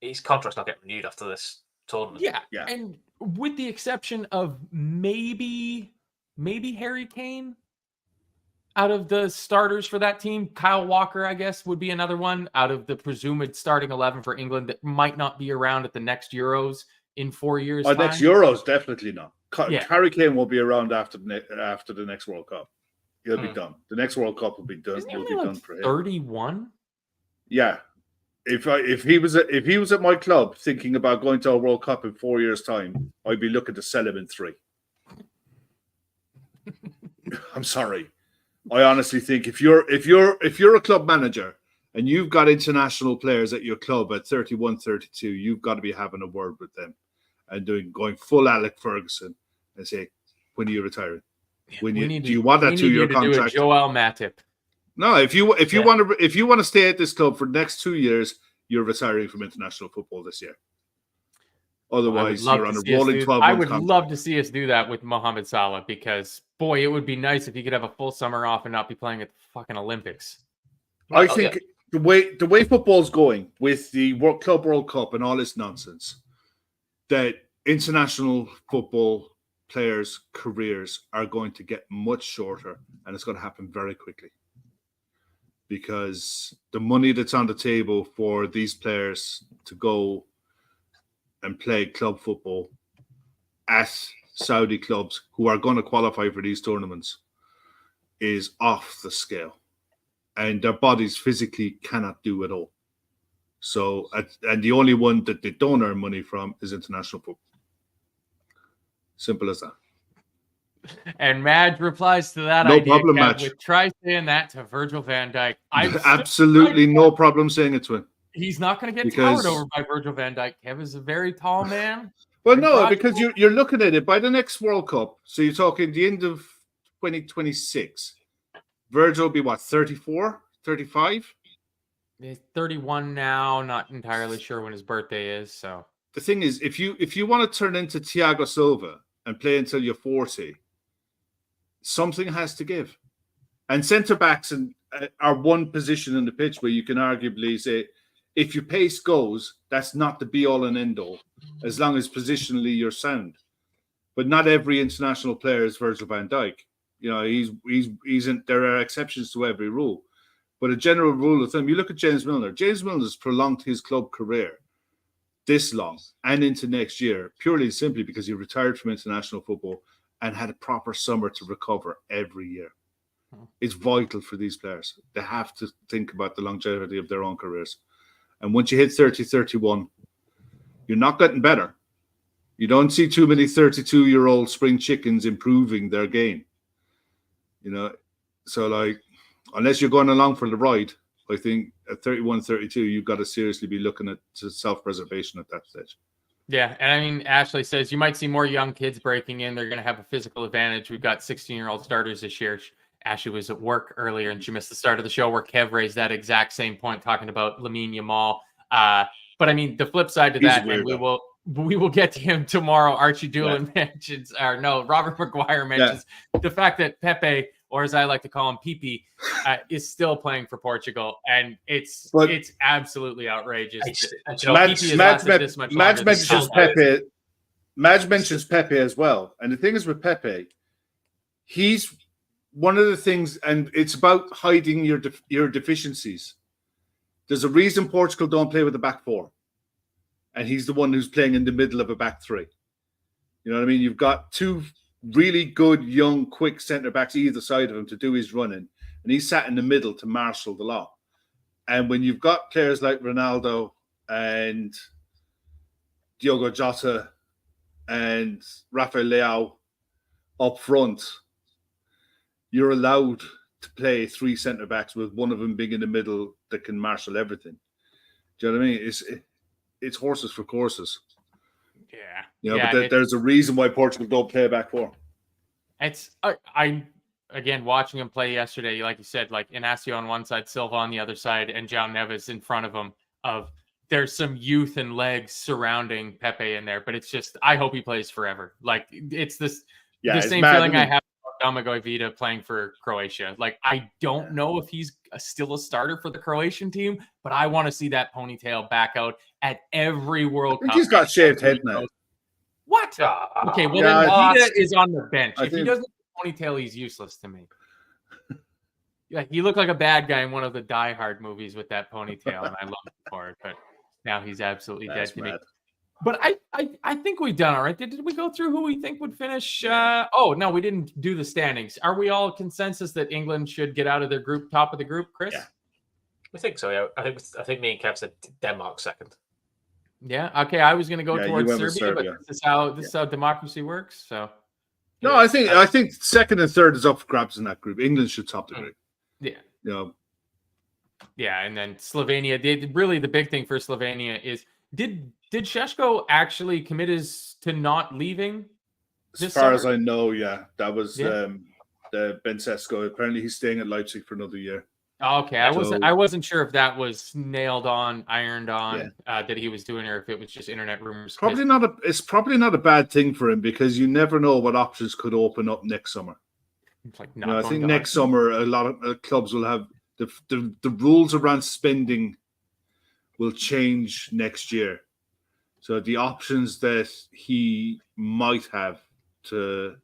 his contract's not getting renewed after this tournament.
Yeah. And with the exception of maybe Harry Kane. Out of the starters for that team, Kyle Walker, I guess, would be another one out of the presumed starting 11 for England that might not be around at the next Euros in 4 years.
Next Euros, definitely not. Harry Kane will be around after the next World Cup. He'll be done. The next World Cup will be done.
Isn't he done for him. 31?
Yeah. If he was at my club thinking about going to a World Cup in 4 years' time, I'd be looking to sell him in 3. I'm sorry. I honestly think if you're a club manager and you've got international players at your club at 31, 32, you've got to be having a word with them. and going full Alec Ferguson and say, when are you retiring? Do you want that 2-year contract?
Do a Joel Matip.
No, if you want to stay at this club for the next 2 years, you're retiring from international football this year. Otherwise, you're on a rolling 12 month
I would
contract.
love to see us do that with Mohamed Salah, because boy, it would be nice if he could have a full summer off and not be playing at the fucking Olympics.
I think the way football's going with the Club World Cup and all this nonsense, that international football players' careers are going to get much shorter, and it's going to happen very quickly. Because the money that's on the table for these players to go and play club football at Saudi clubs who are going to qualify for these tournaments is off the scale. And their bodies physically cannot do it all. So, and the only one that they don't earn money from is international football. Simple as that.
And Madge replies to that
no
idea,
problem, Madge.
Try saying that to Virgil van Dijk.
Absolutely no problem saying it to him.
He's not going to get towered over by Virgil van Dijk. Kev is a very tall man.
Well, no, because you're looking at it by the next World Cup. So you're talking the end of 2026. Virgil will be what, 34, 35?
He's 31 now. Not entirely sure when his birthday is. So
the thing is, if you want to turn into Thiago Silva and play until you're 40, something has to give. And centre backs are one position in the pitch where you can arguably say, if your pace goes, that's not the be all and end all, as long as positionally you're sound. But not every international player is Virgil van Dijk. You know, he's in, there are exceptions to every rule. But a general rule of thumb, you look at James Milner. James Milner's prolonged his club career this long and into next year, purely and simply because he retired from international football and had a proper summer to recover every year. It's vital for these players. They have to think about the longevity of their own careers. And once you hit 30, 31, you're not getting better. You don't see too many 32-year-old spring chickens improving their game. You know, so like, unless you're going along for the ride, I think at 31, 32, you've got to seriously be looking at self-preservation at that stage.
Yeah, and I mean, Ashley says you might see more young kids breaking in. They're going to have a physical advantage. We've got 16-year-old starters this year. Ashley was at work earlier, and she missed the start of the show where Kev raised that exact same point, talking about Lamine Yamal. But I mean, the flip side to that, and we will get to him tomorrow. Archie Doolin mentions, or no, Robert McGuire mentions the fact that Pepe, or as I like to call him, Pipi, is still playing for Portugal, and it's absolutely outrageous.
Madge mentions Pepe. Madge mentions Pepe as well, and the thing is with Pepe, he's one of the things, and it's about hiding your deficiencies. There's a reason Portugal don't play with the back four, and he's the one who's playing in the middle of a back three. You know what I mean? You've got two really good, young, quick centre backs either side of him to do his running, and he's sat in the middle to marshal the lot. And when you've got players like Ronaldo and Diogo Jota and Rafael Leao up front, you're allowed to play three centre backs with one of them being in the middle that can marshal everything. Do you know what I mean? It's horses for courses.
Yeah.
You know, but there's a reason why Portugal don't play a back four.
It's I again watching him play yesterday, like you said, like Inacio on one side, Silva on the other side, and João Neves in front of him. There's some youth and legs surrounding Pepe in there, but it's just I hope he plays forever. Like it's the same feeling I have about Domagoj Vida playing for Croatia. Like I don't know if he's still a starter for the Croatian team, but I want to see that ponytail back out at every World Cup.
He's got shaved head now.
What? Okay, well then Vida is on the bench. If he doesn't have a ponytail, he's useless to me. Yeah, he looked like a bad guy in one of the Die Hard movies with that ponytail, and I loved him for it. But now he's absolutely dead to me. But I think we've done all right. Did we go through who we think would finish? Oh no, we didn't do the standings. Are we all consensus that England should get out of their group, top of the group, Chris?
Yeah, I think so. Yeah, I think me and Kev said Denmark second.
Yeah. Okay. I was going to go towards Serbia, but this is how democracy works. So.
No, I think second and third is up for grabs in that group. England should top the group.
Yeah.
You know.
Yeah, and then Slovenia. Really, the big thing for Slovenia is Did Sheshko actually commit to not leaving?
As far as I know, yeah, that was
Yeah.
the Ben Sesko. Apparently, he's staying at Leipzig for another year.
Okay, I wasn't sure if that was nailed on, ironed on, that he was doing, or if it was just internet rumors.
It's probably not a bad thing for him, because you never know what options could open up next summer.
It's like
I think next summer a lot of clubs will have the rules around spending will change next year. So the options that he might have to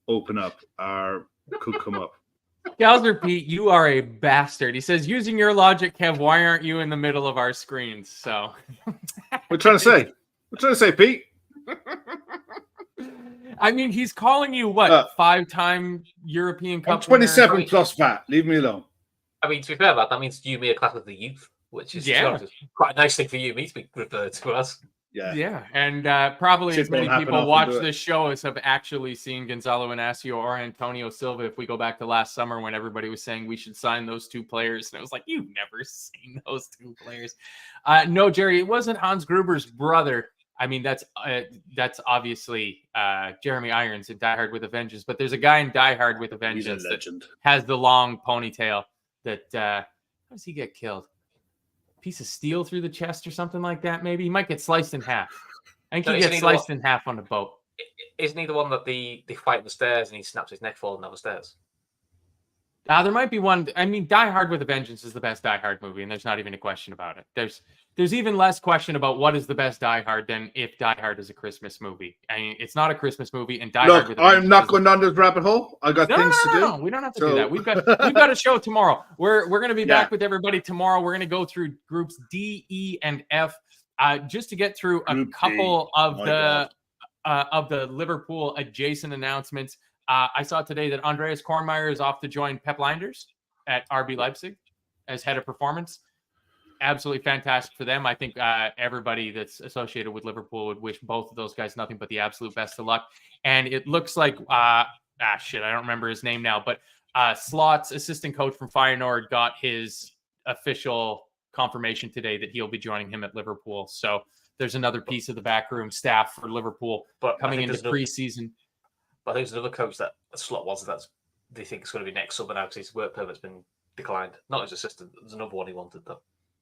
open up could come up.
Gowser Pete, you are a bastard. He says, using your logic, Kev, why aren't you in the middle of our screens? So
we're trying to say. We're trying to say, Pete.
I mean, he's calling you what? 5-time European Cup.
I'm 27 plus VAT. Leave me alone.
I mean, to be fair, that means you me a class of the youth, which is quite a nice thing for you me to be referred to as.
Yeah.
And probably as many people watch this show as have actually seen Gonzalo Inacio or Antonio Silva. If we go back to last summer when everybody was saying we should sign those two players, and it was like, you've never seen those two players. No, Jerry, it wasn't Hans Gruber's brother. I mean, that's obviously Jeremy Irons in Die Hard with a Vengeance, but there's a guy in Die Hard with a Vengeance that has the long ponytail. That how does he get killed? Piece of steel through the chest or something like that, maybe. He might get sliced in half. I think he gets sliced in half on the boat.
Isn't he the one that they fight in the stairs and he snaps his neck falling down the stairs?
There might be one. I mean, Die Hard with a Vengeance is the best Die Hard movie, and there's not even a question about it. There's even less question about what is the best Die Hard than if Die Hard is a Christmas movie. I mean, it's not a Christmas movie, and Die Hard with a Vengeance.
I'm not going down this rabbit hole. I got things to do.
No, we don't have to do that. We've got a show tomorrow. We're going to be back with everybody tomorrow. We're going to go through groups D, E, and F, just to get through a couple of the Liverpool adjacent announcements. I saw today that Andreas Kornmeier is off to join Pep Lijnders at RB Leipzig as head of performance. Absolutely fantastic for them. I think everybody that's associated with Liverpool would wish both of those guys nothing but the absolute best of luck. And it looks like, I don't remember his name now, but Slot's assistant coach from Feyenoord got his official confirmation today that he'll be joining him at Liverpool. So there's another piece of the backroom staff for Liverpool coming into preseason.
But I think there's another coach that Slot wants that they think it's going to be next summer now because his work permit's been declined. Not his assistant. There's another one he wanted though.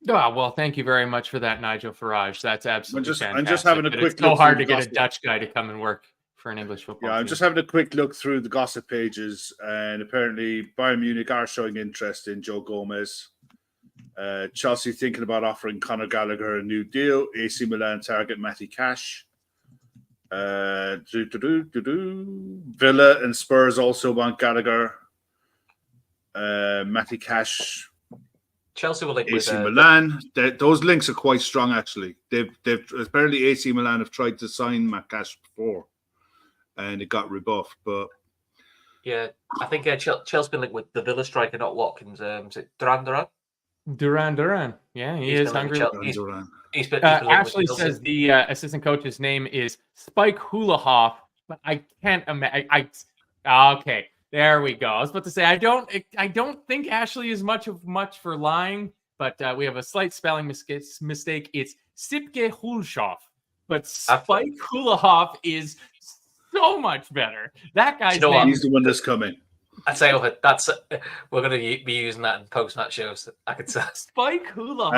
Oh, well, thank you very much for that, Nigel Farage. That's absolutely fantastic.
I'm just having a quick look.
It's so hard to get a Dutch guy to come and work for an English football team.
I'm just having a quick look through the gossip pages, and apparently Bayern Munich are showing interest in Joe Gomez. Chelsea thinking about offering Conor Gallagher a new deal. AC Milan target Matty Cash. Villa and Spurs also want Gallagher. Matty Cash.
Chelsea will link
AC Milan. Those links are quite strong, actually. They've apparently AC Milan have tried to sign Matt Cash before, and it got rebuffed. But
yeah, I think Chelsea's been linked with the Villa striker, not Watkins. Is it Duran?
Duran. Yeah, he is hungry. Ashley says the assistant coach's name is Spike Hulahoff, but I can't imagine. Okay. There we go. I was about to say I don't think Ashley is much for lying, but we have a slight spelling mistake. It's Sipke Hulshov, but Spike Hulahoff is so much better. That guy's name.
He's the one that's coming.
I'd say we're going to be using that in post-match shows. I could say
Spike Hulahoff.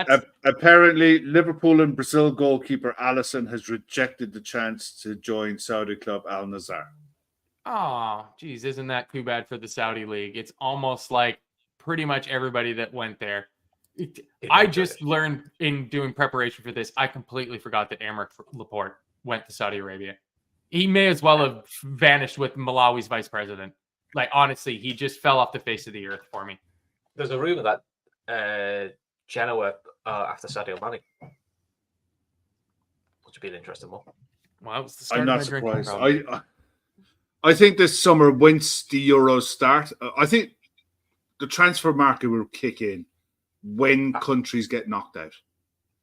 And apparently, Liverpool and Brazil goalkeeper Alisson has rejected the chance to join Saudi club Al Nassr.
Oh, geez, isn't that too bad for the Saudi League? It's almost like pretty much everybody that went there. I just learned in doing preparation for this, I completely forgot that Aymeric Laporte went to Saudi Arabia. He may as well have vanished with Malawi's vice president. Like, honestly, he just fell off the face of the earth for me.
There's a rumor that Genoa after Sadio Mane, which would be an interesting one.
Well, it was the start
I'm
of
not
my
surprised.
drinking
I think this summer, once the Euros start, I think the transfer market will kick in when countries get knocked out.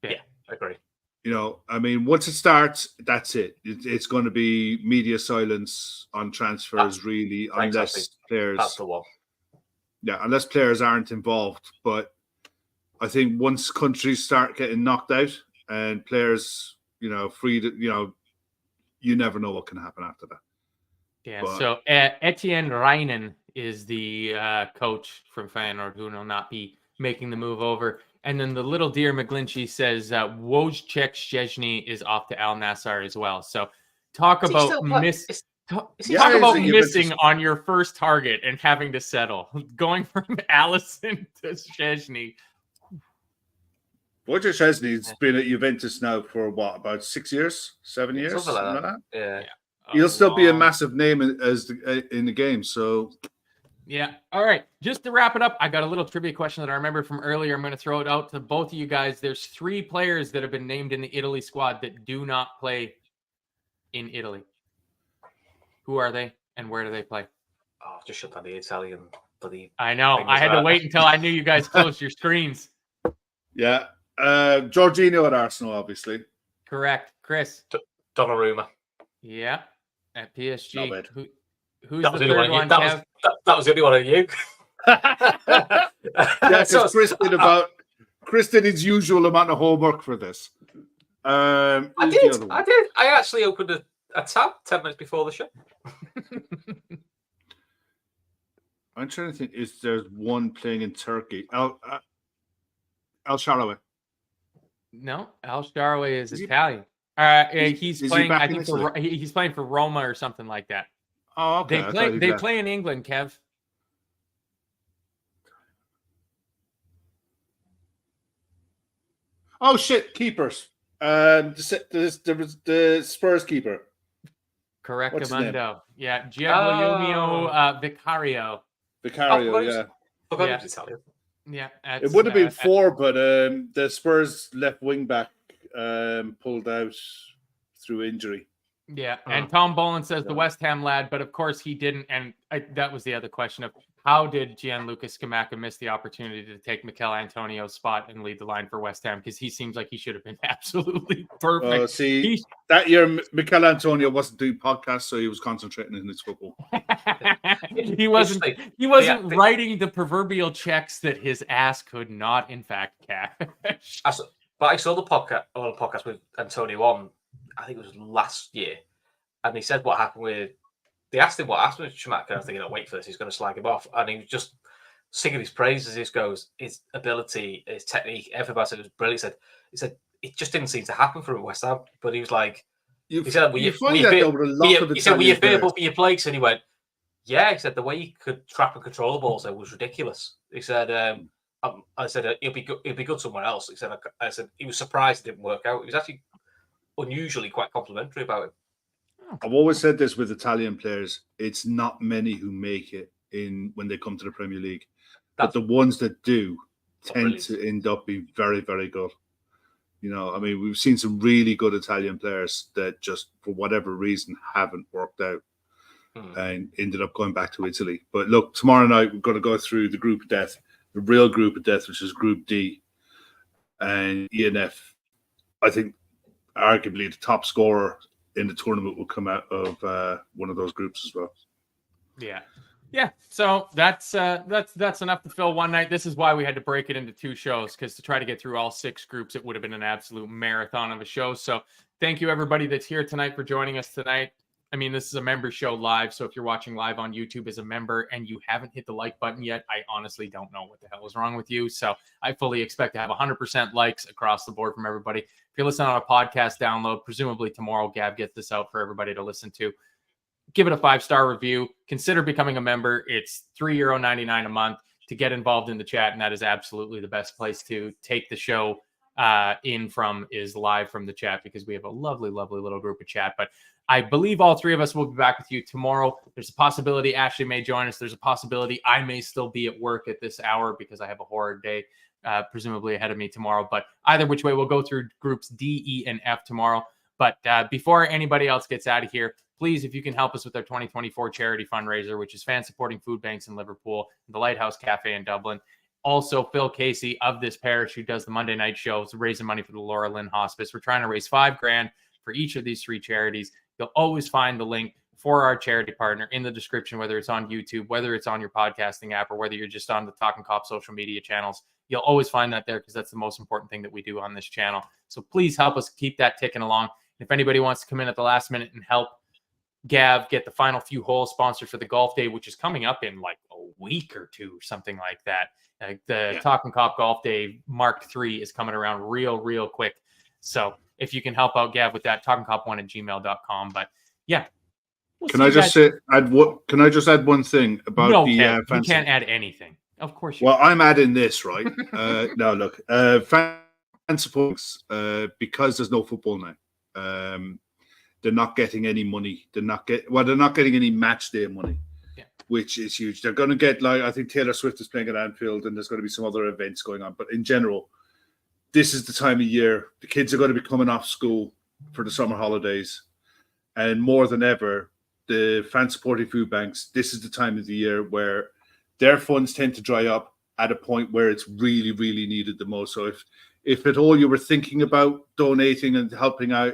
Yeah, I agree.
You know, I mean, once it starts, that's it. It's going to be media silence on transfers, really, unless players.
That's the one.
Yeah, unless players aren't involved. But I think once countries start getting knocked out, and players, free to, you never know what can happen after that.
Yeah.
But,
so Etienne Reinen is the coach from Feyenoord who will not be making the move over. And then the little dear McGlinchey says Wojciech Szczesny is off to Al Nassr as well. So talk about missing on your first target and having to settle. Going from Allison to Szczesny.
Wojciech Szczesny's been at Juventus now for about 6 years, 7 years,
something like that.
Yeah. He'll still be a massive name in the game. So,
yeah. All right. Just to wrap it up, I got a little trivia question that I remember from earlier. I'm going to throw it out to both of you guys. There's 3 players that have been named in the Italy squad that do not play in Italy. Who are they, and where do they play?
Oh, just shut down the Italian bloody.
I know. I had to wait until I knew you guys closed your screens.
Yeah. Jorginho at Arsenal, obviously.
Correct. Chris.
Donnarumma.
Yeah. At PSG. Who's
that
the third one,
Kev? That was the only one of you.
Yeah, because Chris did his usual amount of homework for this.
I did. I actually opened a tab 10 minutes before the show.
I'm trying to think. Is there one playing in Turkey? El Shaarawy.
No, El Shaarawy is Italian. He's playing. I think he's playing for Roma or something like that.
Oh, okay.
They play in England, Kev.
Oh shit! Keepers. The Spurs keeper.
Correct, Amundo. Yeah, Gianluigi Vicario.
Vicario,
yeah. Italian.
Yeah,
it would have been 4, but the Spurs left wing back pulled out through injury.
Yeah, and Tom Boland says the West Ham lad, but of course he didn't. And that was the other question of how did Gianluca Scamacca miss the opportunity to take Mikel Antonio's spot and lead the line for West Ham? Because he seems like he should have been absolutely perfect.
That year Mikel Antonio wasn't doing podcasts, so he was concentrating in his football.
he wasn't writing the proverbial checks that his ass could not, in fact, cash.
But I saw the podcast with Antonio on. I think it was last year, and he said what happened with. They asked him what happened with Scamacca. I'm thinking, wait for this, he's going to slag him off, and he was just singing his praises. This goes, his ability, his technique, everybody said it was brilliant. He said it just didn't seem to happen for West Ham, but he was like, he said, "Were you fearful for your place?" And he went, "Yeah." He said the way he could trap and control the balls there was ridiculous. He said, "I said he'll be good somewhere else." He said, "I said he was surprised it didn't work out." He was actually unusually quite complimentary about it.
I've always said this with Italian players: it's not many who make it when they come to the Premier League, but the ones that do tend to end up being very, very good. I mean, we've seen some really good Italian players that just, for whatever reason, haven't worked out and ended up going back to Italy. But look, tomorrow night we're going to go through the group of death, the real group of death, which is Group D, and ENF. I think arguably the top scorer in the tournament will come out of one of those groups as well.
Yeah. So that's enough to fill one night. This is why we had to break it into 2 shows, because to try to get through all 6 groups, it would have been an absolute marathon of a show. So thank you everybody that's here tonight for joining us tonight. I mean, this is a member show live, so if you're watching live on YouTube as a member and you haven't hit the like button yet, I honestly don't know what the hell is wrong with you. So I fully expect to have 100% likes across the board from everybody. If you're listening on a podcast download, presumably tomorrow Gab gets this out for everybody to listen to. Give it a 5-star review. Consider becoming a member. It's €3.99 a month to get involved in the chat, and that is absolutely the best place to take the show in from, is live from the chat, because we have a lovely, lovely little group of chat. But I believe all 3 of us will be back with you tomorrow. There's a possibility Ashley may join us. There's a possibility I may still be at work at this hour because I have a horror day presumably ahead of me tomorrow. But either which way, we'll go through groups D, E, and F tomorrow. But before anybody else gets out of here, please, if you can help us with our 2024 charity fundraiser, which is fans supporting food banks in Liverpool, the Lighthouse Cafe in Dublin. Also, Phil Casey of this parish, who does the Monday night show, is raising money for the Laura Lynn Hospice. We're trying to raise $5,000 for each of these 3 charities. You'll always find the link for our charity partner in the description, whether it's on YouTube, whether it's on your podcasting app, or whether you're just on the Talkin Kop social media channels. You'll always find that there because that's the most important thing that we do on this channel. So please help us keep that ticking along. If anybody wants to come in at the last minute and help Gav get the final few holes sponsored for the golf day, which is coming up in like a week or two, something like that. The Talkin Kop Golf Day Mark III is coming around real quick. So if you can help out Gav with that, talkinkop1@gmail.com. But yeah.
Can I just add one thing about the
Kev,
fans?
You can't add anything. Of course you
Well, I'm adding this, right? No, look, fan supports because there's no football now. They're not getting any money. They're not getting any match day money, which is huge. They're going to get, like, I think Taylor Swift is playing at Anfield, and there's going to be some other events going on. But in general, this is the time of year the kids are going to be coming off school for the summer holidays, and more than ever, the fan supporting food banks. This is the time of the year where their funds tend to dry up at a point where it's really needed the most. So if at all you were thinking about donating and helping out,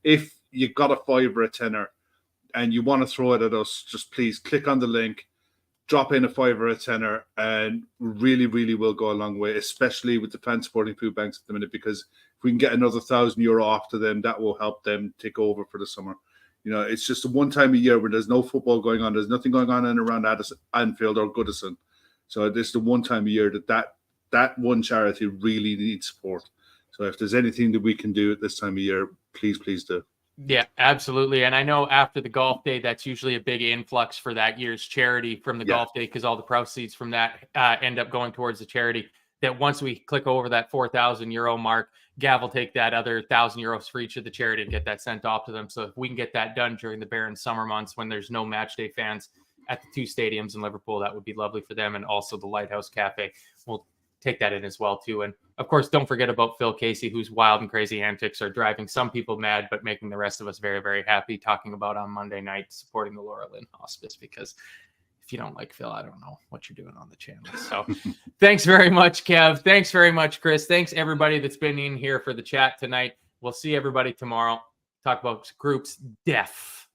if you got a $5 or a $10 and you want to throw it at us, just please click on the link, drop in a $5 or a $10, and really will go a long way, especially with the fan supporting food banks at the minute, because if we can get another €1,000 off to them, that will help them take over for the summer. You know, it's just a one time a year where there's no football going on. There's nothing going on in and around Anfield or Goodison. So this is the one time a year that one charity really needs support. So if there's anything that we can do at this time of year, please do.
Yeah, absolutely. And I know after the golf day, that's usually a big influx for that year's charity from the golf day, because all the proceeds from that end up going towards the charity. That once we click over that €4,000 mark, Gav will take that other €1,000 for each of the charity and get that sent off to them. So if we can get that done during the barren summer months when there's no match day fans at the two stadiums in Liverpool, that would be lovely for them. And also the Lighthouse Cafe. We'll take that in as well too. And of course, don't forget about Phil Casey, whose wild and crazy antics are driving some people mad, but making the rest of us very happy, talking about on Monday night supporting the Laura Lynn Hospice, because if you don't like Phil, I don't know what you're doing on the channel. So thanks very much, Kev. Thanks very much, Chris. Thanks everybody that's been in here for the chat tonight. We'll see everybody tomorrow. Talk about groups. Def.